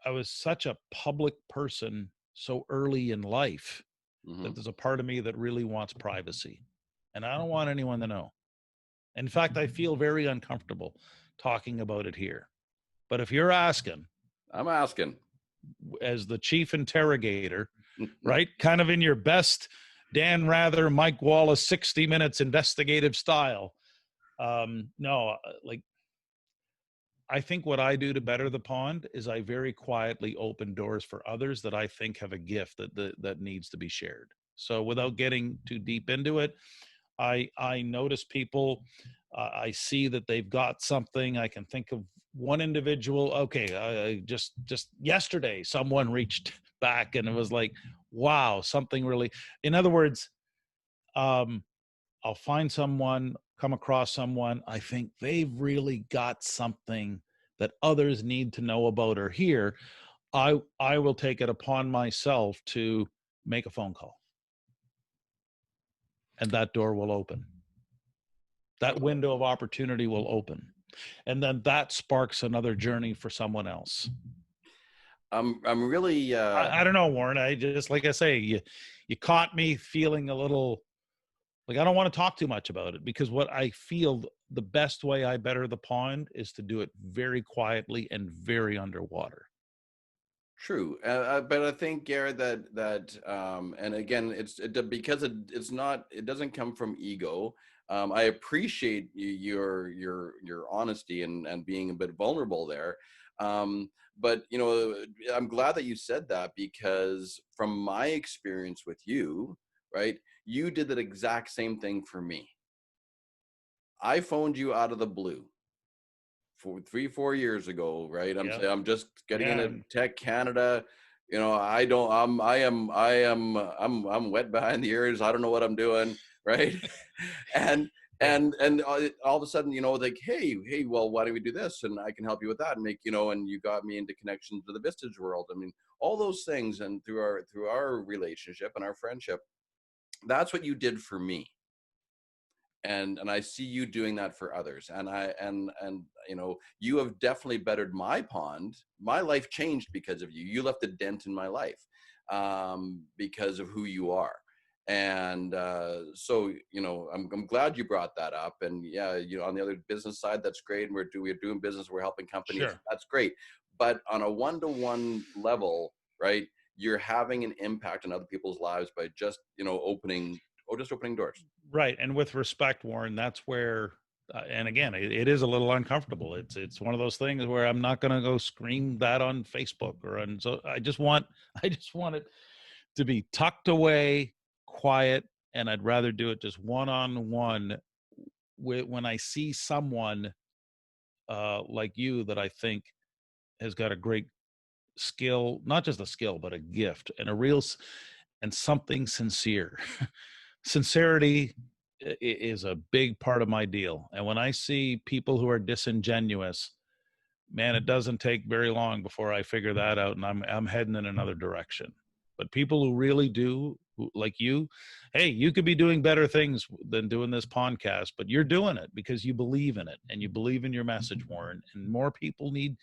I was such a public person so early in life that Mhm. there's a part of me that really wants privacy. And I don't want anyone to know. In fact, I feel very uncomfortable talking about it here. But if you're asking, I'm asking. as the chief interrogator, right, kind of in your best Dan Rather, Mike Wallace, 60 Minutes investigative style, no, like, I think what I do to better the pond is I very quietly open doors for others that I think have a gift that needs to be shared. So without getting too deep into it, I notice people. I see that they've got something. I can think of one individual. Okay, just yesterday, someone reached back and it was like, wow, something really. In other words, um, I'll find someone, come across someone. I think they've really got something that others need to know about or hear. I will take it upon myself to make a phone call, and that door will open. That window of opportunity will open, and then that sparks another journey for someone else. I'm really I don't know, Warren. I just, like I say, you caught me feeling a little like I don't want to talk too much about it, because what I feel the best way I better the pond is to do it very quietly and very underwater. true. But I think, Garrett, and again, because it's not, it doesn't come from ego. I appreciate your honesty and being a bit vulnerable there. But I'm glad that you said that, because from my experience with you, right, you did that exact same thing for me. I phoned you out of the blue for 3-4 years ago, right? Yeah. I'm just getting Yeah. into tech Canada. I don't, I'm wet behind the ears. I don't know what I'm doing, right? and Yeah. and all of a sudden, like, hey, well, why don't we do this? And I can help you with that, and and you got me into connections to the Vistage world. I mean, all those things, and through our relationship and our friendship, that's what you did for me. And I see you doing that for others, and you have definitely bettered my pond. My life changed because of you. You left a dent in my life, because of who you are. And so I'm glad you brought that up. And yeah, on the other business side, that's great, and we're doing business, we're helping companies, Sure. that's great. But on a one-to-one level, right, you're having an impact on other people's lives by just opening doors. Right. And with respect, Warren, that's where, and again, it is a little uncomfortable. It's one of those things where I'm not going to go scream that on Facebook or on. So I just want it to be tucked away, quiet, and I'd rather do it just one on one with when I see someone like you that I think has got a great skill, not just a skill, but a gift and and something sincere. sincerity is a big part of my deal. And when I see people who are disingenuous, man, it doesn't take very long before I figure that out, and I'm heading in another direction. But people who really do, like you, hey, you could be doing better things than doing this podcast, but you're doing it because you believe in it and you believe in your message, Warren. And more people need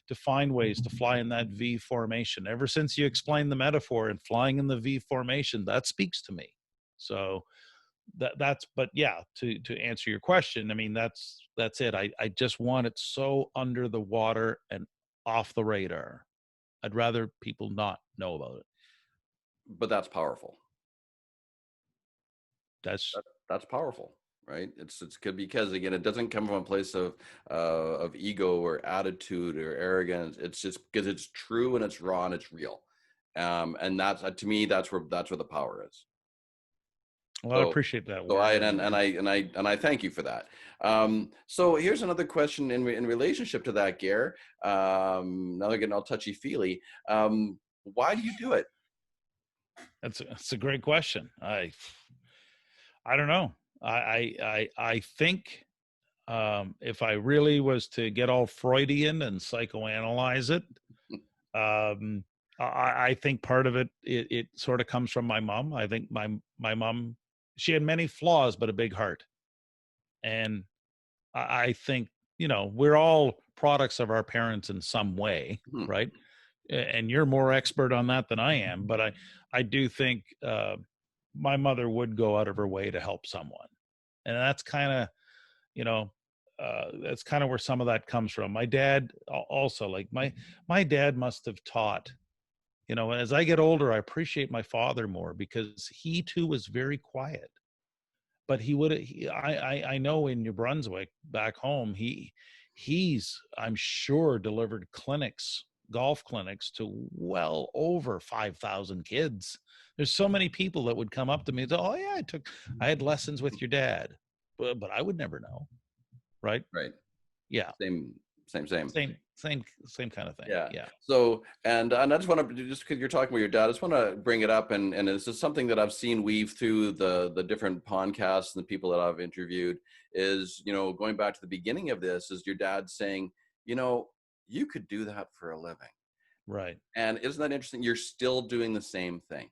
to find ways to fly in that V formation. Ever since you explained the metaphor and flying in the V formation, that speaks to me. So that's, but yeah, to answer your question, I mean, that's it. I just want it so under the water and off the radar. I'd rather people not know about it. But that's powerful. That's powerful, right? It's good because, again, it doesn't come from a place of ego or attitude or arrogance. It's just because it's true and it's raw and it's real. And that's, to me, that's where the power is. Well, I appreciate that. So I thank you for that. So here's another question in relationship to that, Gair. Now they're getting all touchy feely. Why do you do it? That's a great question. I don't know. I think if I really was to get all Freudian and psychoanalyze it, I think part of it sort of comes from my mom. I think my mom, she had many flaws, but a big heart. And I think, we're all products of our parents in some way, right? And you're more expert on that than I am, but I do think my mother would go out of her way to help someone. And that's kind of, that's kind of where some of that comes from. My dad also, like my dad must have taught, as I get older, I appreciate my father more because he too was very quiet. But I know in New Brunswick back home, he's, I'm sure, delivered golf clinics to well over 5,000 kids. There's so many people that would come up to me and say, oh yeah, I had lessons with your dad, but I would never know. Right. Yeah. Same kind of thing. Yeah. So, and I just want to, just because you're talking about your dad, I just want to bring it up, and this is something that I've seen weave through the different podcasts and the people that I've interviewed is, going back to the beginning of this, is your dad saying, you could do that for a living. Right. And isn't that interesting? You're still doing the same thing.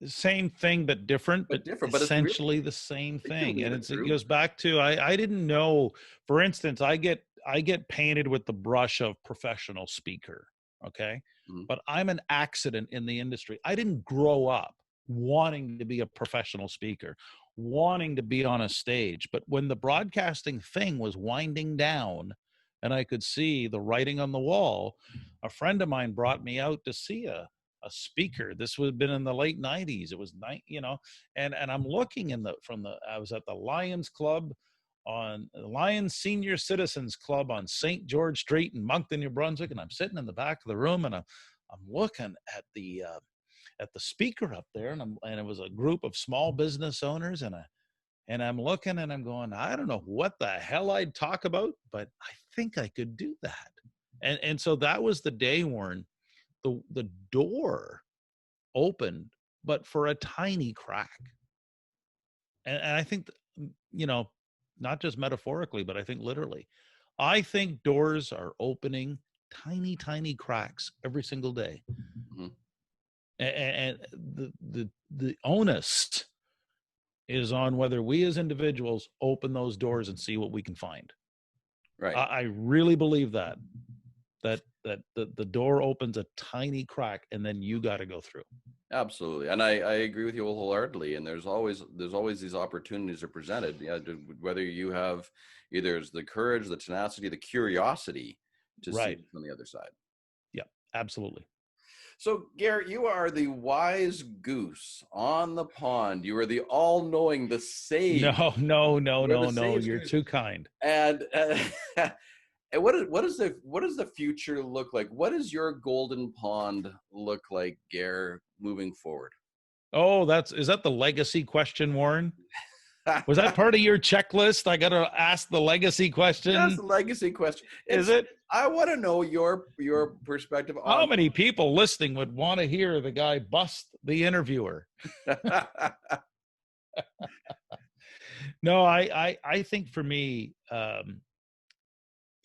Same thing, but different, but essentially the same thing. And it goes back to, I didn't know, for instance, I get painted with the brush of professional speaker. Okay. Mm-hmm. But I'm an accident in the industry. I didn't grow up wanting to be a professional speaker, wanting to be on a stage. But when the broadcasting thing was winding down and I could see the writing on the wall, a friend of mine brought me out to see a speaker. This would have been in the late 90s. It was and I'm looking I was at the Lions Club, on the Lions Senior Citizens Club on St. George Street in Moncton, New Brunswick, and I'm sitting in the back of the room and I'm looking at the speaker up there, and it was a group of small business owners, and I'm looking and I'm going, I don't know what the hell I'd talk about, but I think I could do that. And so that was the day, Warren, the door opened, but for a tiny crack. And I think, not just metaphorically, but I think literally, I think doors are opening tiny, tiny cracks every single day. Mm-hmm. And the onus is on whether we as individuals open those doors and see what we can find. Right. I really believe that the door opens a tiny crack and then you got to go through. Absolutely. And I agree with you wholeheartedly. And there's always these opportunities are presented, whether you have either the courage, the tenacity, the curiosity to see it from the other side. Yeah, absolutely. So, Gair, you are the wise goose on the pond. You are the all-knowing, the sage. No. You're too kind. And and what does the future look like? What does your golden pond look like, Gair, moving forward? Oh, is that the legacy question, Warren? Was that part of your checklist? I got to ask the legacy question. That's the legacy question. Is it? I want to know your perspective on how many people listening would want to hear the guy bust the interviewer. No, I think for me,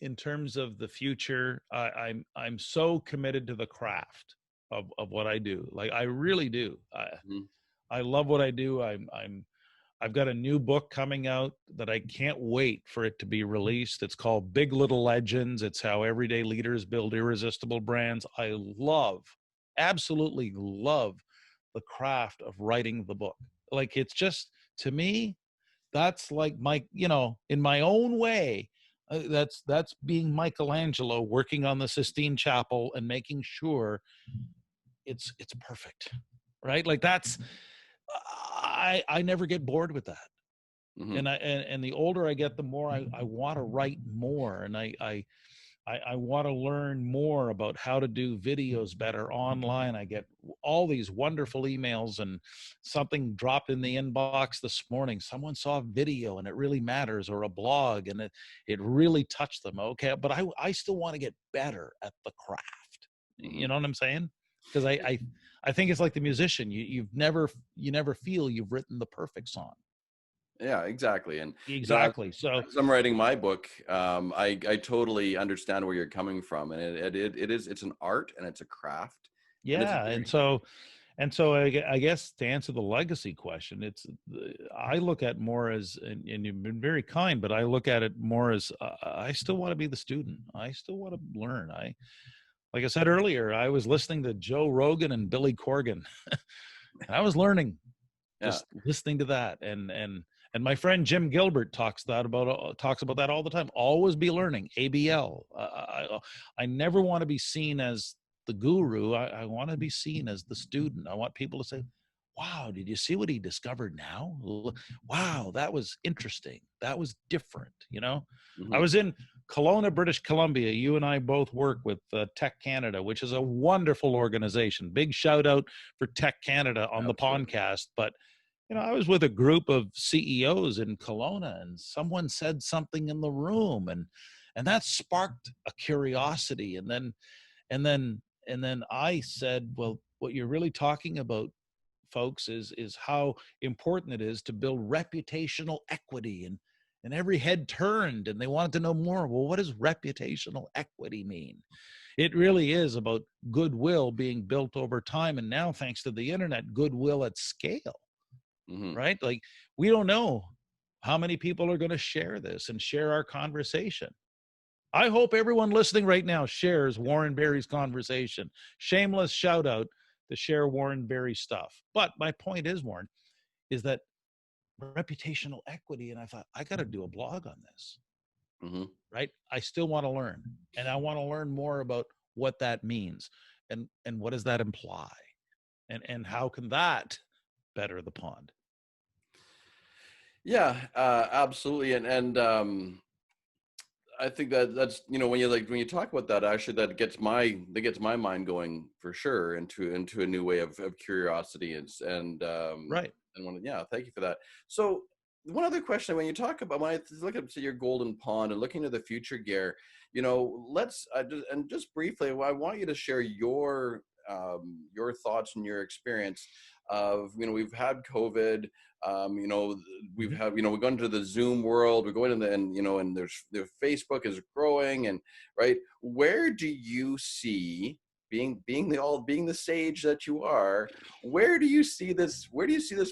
in terms of the future, I'm so committed to the craft of what I do. Like I really do. Mhm. I love what I do. I've got a new book coming out that I can't wait for it to be released. It's called Big Little Legends. It's how everyday leaders build irresistible brands. I love, absolutely love the craft of writing the book. Like it's just, to me, that's like my, in my own way, that's being Michelangelo working on the Sistine Chapel and making sure it's perfect, right? Like that's, I never get bored with that. Mhm. And the older I get, the more I want to write more, and I want to learn more about how to do videos better online. I get all these wonderful emails, and something dropped in the inbox this morning. Someone saw a video and it really matters, or a blog, and it really touched them. Okay, but I still want to get better at the craft. You Mhm. know what I'm saying? Because I think it's like the musician. You never feel you've written the perfect song. Yeah, exactly. And Exactly. So as I'm writing my book, I totally understand where you're coming from, and it's an art and it's a craft, and it's yeah, very. and so I guess to answer the legacy question, I look at more as, and you've been very kind, but I look at it more as, I still want to be the student. I still want to learn. Like I said earlier, I was listening to Joe Rogan and Billy Corgan, and I was learning Yeah. just listening to that. And my friend Jim Gilbert talks about that all the time. Always be learning. ABL. I never want to be seen as the guru. I want to be seen as the student. I want people to say, wow, did you see what he discovered now? Wow, that was interesting. That was different. I Hmm. was in Kelowna, British Columbia. You and I both work with Tech Canada, which is a wonderful organization. Big shout out for Tech Canada on the Absolutely. podcast. But I was with a group of CEOs in Kelowna, and someone said something in the room, and that sparked a curiosity. And then I said, well, what you're really talking about, folks, is how important it is to build reputational equity. And every head turned, and they wanted to know more. Well, what does reputational equity mean? It really is about goodwill being built over time, and now, thanks to the internet, goodwill at scale. Hmm. Right? Like, we don't know how many people are going to share this and share our conversation. I hope everyone listening right now shares Warren Barry's conversation. Shameless shout out to share Warren Barry stuff. But my point is, Warren, is that reputational equity. And I thought, I got to do a blog on this, Hmm. right? I still want to learn, and I want to learn more about what that means, and what does that imply, and how can that better the pond? Yeah, absolutely. And I think that's when you talk about that, actually that gets my mind going for sure into a new way of curiosity Right. and yeah, thank you for that. So one other question, when you talk about, when I look up to your golden pond and looking to the future, Gair, let's just briefly, I want you to share your thoughts and your experience of, we've had COVID. you know we've Mhm. had, we're going to the Zoom world, we're going to and there's Facebook is growing, and right, where do you see, being the sage that you are, where do you see this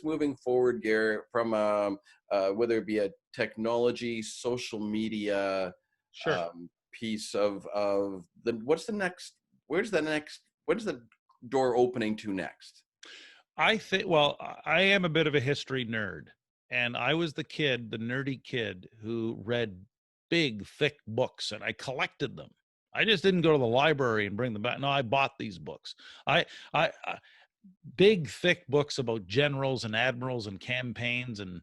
moving forward, Garrett, from whether it be a technology, social media Sure. piece of the what's the next where's the next where's the door opening to next? I think, well, I am a bit of a history nerd, and I was the nerdy kid who read big, thick books, and I collected them. I just didn't go to the library and bring them back. No, I bought these books. I big, thick books about generals and admirals and campaigns, and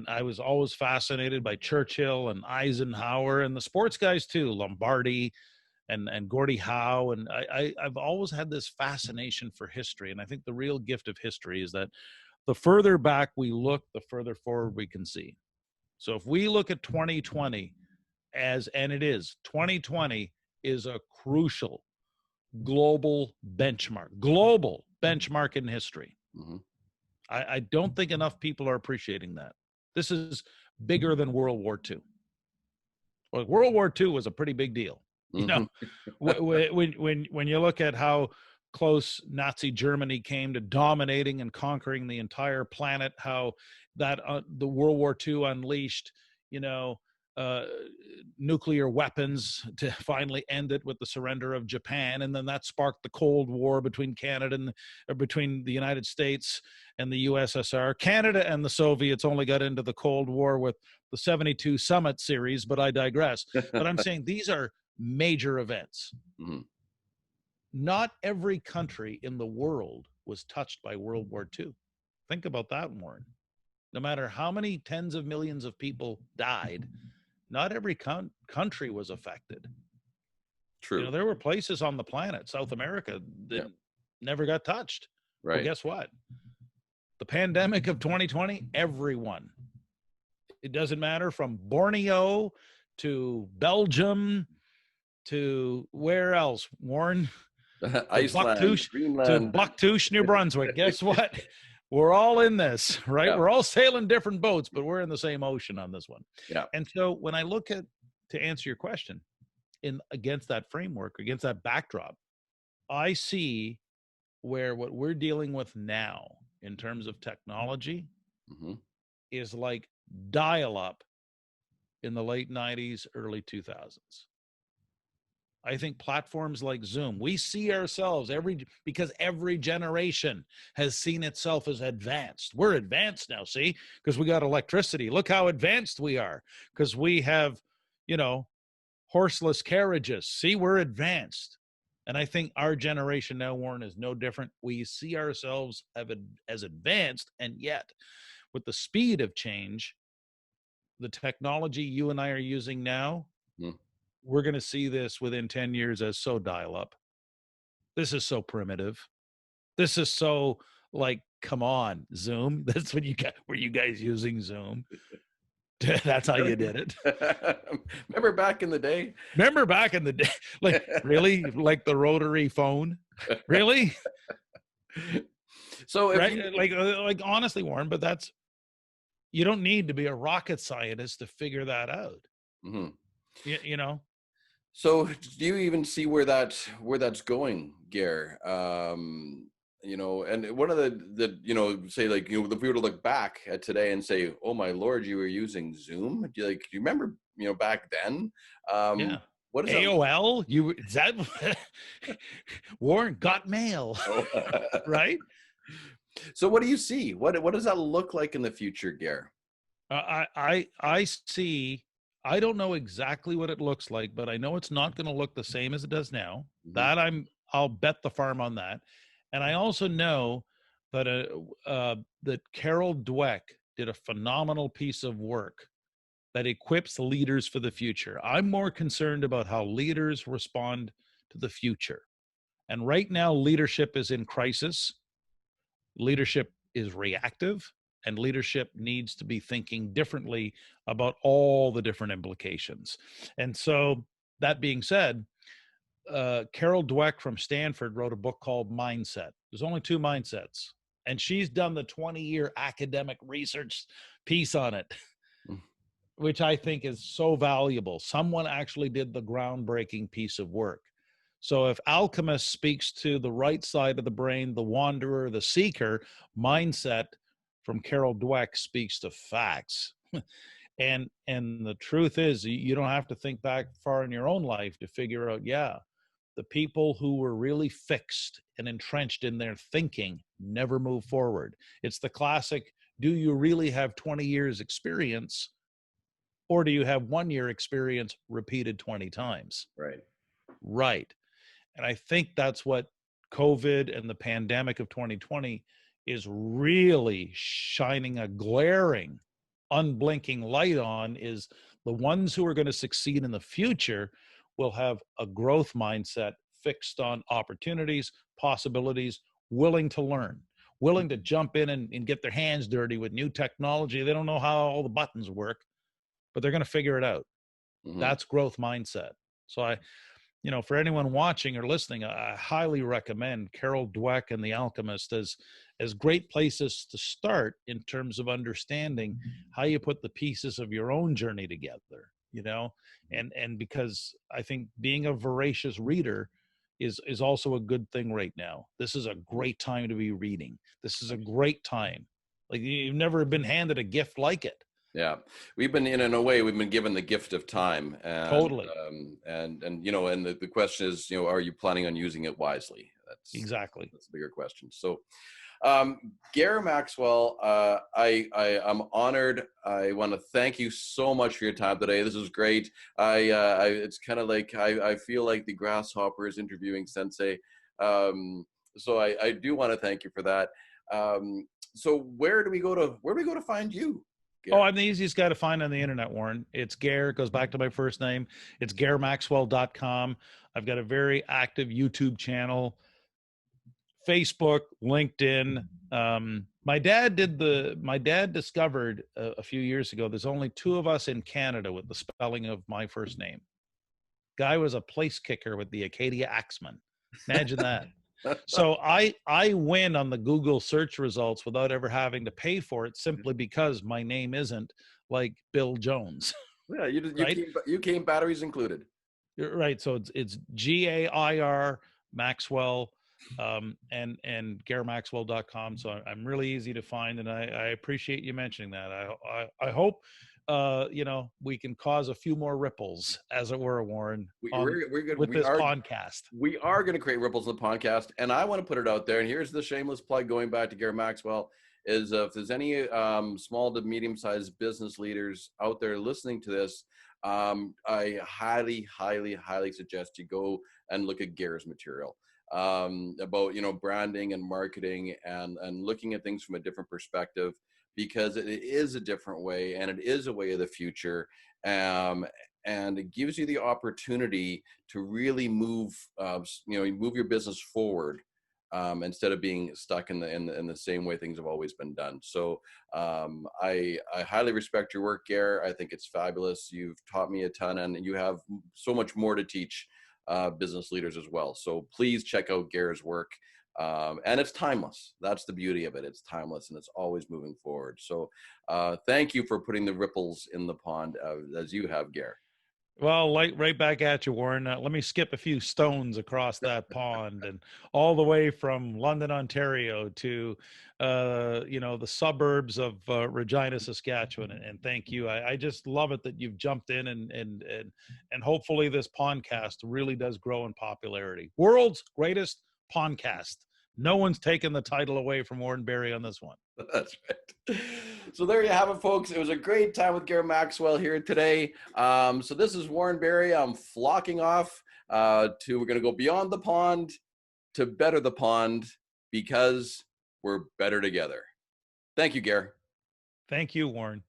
I was always fascinated by Churchill and Eisenhower and the sports guys too, Lombardi and Gordie Howe. And I've always had this fascination for history. And I think the real gift of history is that the further back we look, the further forward we can see. So if we look at 2020 and it is 2020 is a crucial global benchmark in history. Hmm. I don't think enough people are appreciating that. This is bigger than World War II. Well, World War II was a pretty big deal. You know, when you look at how close Nazi Germany came to dominating and conquering the entire planet, how that the World War II unleashed, you know, nuclear weapons to finally end it with the surrender of Japan, and then that sparked the Cold War between Canada and between the United States and the USSR. Canada and the Soviets only got into the Cold War with the 72 Summit series, but I digress. But I'm saying these are major events. Mm-hmm. Not every country in the world was touched by World War II. Think about that, Warren. No matter how many tens of millions of people died, not every country was affected. True. You know, there were places on the planet, South America, that never got touched. Right. Well, guess what? The pandemic of 2020, everyone. It doesn't matter from Borneo to Belgium to where else, Warren? Iceland, Greenland. To Bucktouche, New Brunswick. Guess what? We're all in this, right? Yeah. We're all sailing different boats, but we're in the same ocean on this one. Yeah. And so when I look at, to answer your question, against that framework, against that backdrop, I see where what we're dealing with now in terms of technology is like dial-up in the late 90s, early 2000s. I think platforms like Zoom, we see ourselves because every generation has seen itself as advanced. We're advanced now, see, because we got electricity. Look how advanced we are, because we have, you know, horseless carriages. See, we're advanced. And I think our generation now, Warren, is no different. We see ourselves as advanced, and yet with the speed of change, the technology you and I are using now, we're going to see this within 10 years as so dial up. This is so primitive. This is so like, come on, Zoom. That's what were you guys using Zoom? That's how you did it. Remember back in the day? Like, really? Like the rotary phone? Really? So if right? Like honestly, Warren, but you don't need to be a rocket scientist to figure that out. You know? So do you even see where that's going, Gair? You know, and one of the you know, say like, you know, if we were to look back at today and say, oh my Lord, you were using Zoom. Do you remember, you know, back then? Yeah. What is AOL? Is that Warren got mail? Right? So what do you see? What does that look like in the future, Gair? I see. I don't know exactly what it looks like, but I know it's not going to look the same as it does now. That I'll bet the farm on that. And I also know that that Carol Dweck did a phenomenal piece of work that equips leaders for the future. I'm more concerned about how leaders respond to the future. And right now, leadership is in crisis. Leadership is reactive. And leadership needs to be thinking differently about all the different implications. And so that being said, Carol Dweck from Stanford wrote a book called Mindset. There's only 2 mindsets. And she's done the 20-year academic research piece on it, which I think is so valuable. Someone actually did the groundbreaking piece of work. So if Alchemist speaks to the right side of the brain, the wanderer, the seeker, mindset from Carol Dweck speaks to facts. And the truth is, you don't have to think back far in your own life to figure out, the people who were really fixed and entrenched in their thinking never move forward. It's the classic, do you really have 20 years experience, or do you have 1 year experience repeated 20 times? Right. And I think that's what COVID and the pandemic of 2020 is really shining a glaring, unblinking light on, is the ones who are going to succeed in the future will have a growth mindset fixed on opportunities, possibilities, willing to learn, willing to jump in and get their hands dirty with new technology. They don't know how all the buttons work, but they're going to figure it out. That's growth mindset. So for anyone watching or listening, I highly recommend Carol Dweck and The Alchemist as as great places to start in terms of understanding how you put the pieces of your own journey together, and because I think being a voracious reader is also a good thing right now. This is a great time to be reading. This is a great time. Like, you've never been handed a gift like it. Yeah, we've been in a way we've been given the gift of time, and Totally. and the question is, are you planning on using it wisely? Exactly. That's a bigger question. So, Gair Maxwell, I'm honored. I want to thank you so much for your time today. This was great. It's kind of like I feel like the grasshopper is interviewing Sensei. So I do want to thank you for that. So where do we go to find you, Oh, Gair? I'm the easiest guy to find on the internet, Warren. It's Gair. It goes back to my first name. It's gairmaxwell.com. I've got a very active YouTube channel, Facebook, LinkedIn. My dad discovered a few years ago there's only two of us in Canada with the spelling of my first name. Guy was a place kicker with the Acadia Axemen. Imagine that. So I win on the Google search results without ever having to pay for it, simply because my name isn't like Bill Jones. Yeah, Right? you came batteries included. Right. So it's Gair Maxwell, and gairmaxwell.com. So I'm really easy to find, and I appreciate you mentioning that. I hope we can cause a few more ripples, as it were, Warren, We're good. with this podcast. We are going to create ripples in the podcast, and I want to put it out there. And here's the shameless plug, going back to Gair Maxwell, is if there's any small to medium-sized business leaders out there listening to this, I highly, highly, highly suggest you go and look at Gair's material about branding and marketing and looking at things from a different perspective, because it is a different way, and it is a way of the future. And it gives you the opportunity to really move your business forward, instead of being stuck in the same way things have always been done. So I highly respect your work, Gair. I think it's fabulous. You've taught me a ton, and you have so much more to teach business leaders as well. So please check out Gair's work. And it's timeless. That's the beauty of it. It's timeless, and it's always moving forward. So thank you for putting the ripples in the pond, as you have, Gair. Well, right back at you, Warren. Let me skip a few stones across that pond, and all the way from London, Ontario, to the suburbs of Regina, Saskatchewan. And thank you. I just love it that you've jumped in, and hopefully this podcast really does grow in popularity. World's greatest podcast. No one's taken the title away from Warren Barry on this one. That's right. So there you have it, folks. It was a great time with Gair Maxwell here today. So this is Warren Barry. I'm flocking off we're going to go beyond the pond to better the pond, because we're better together. Thank you, Gair. Thank you, Warren.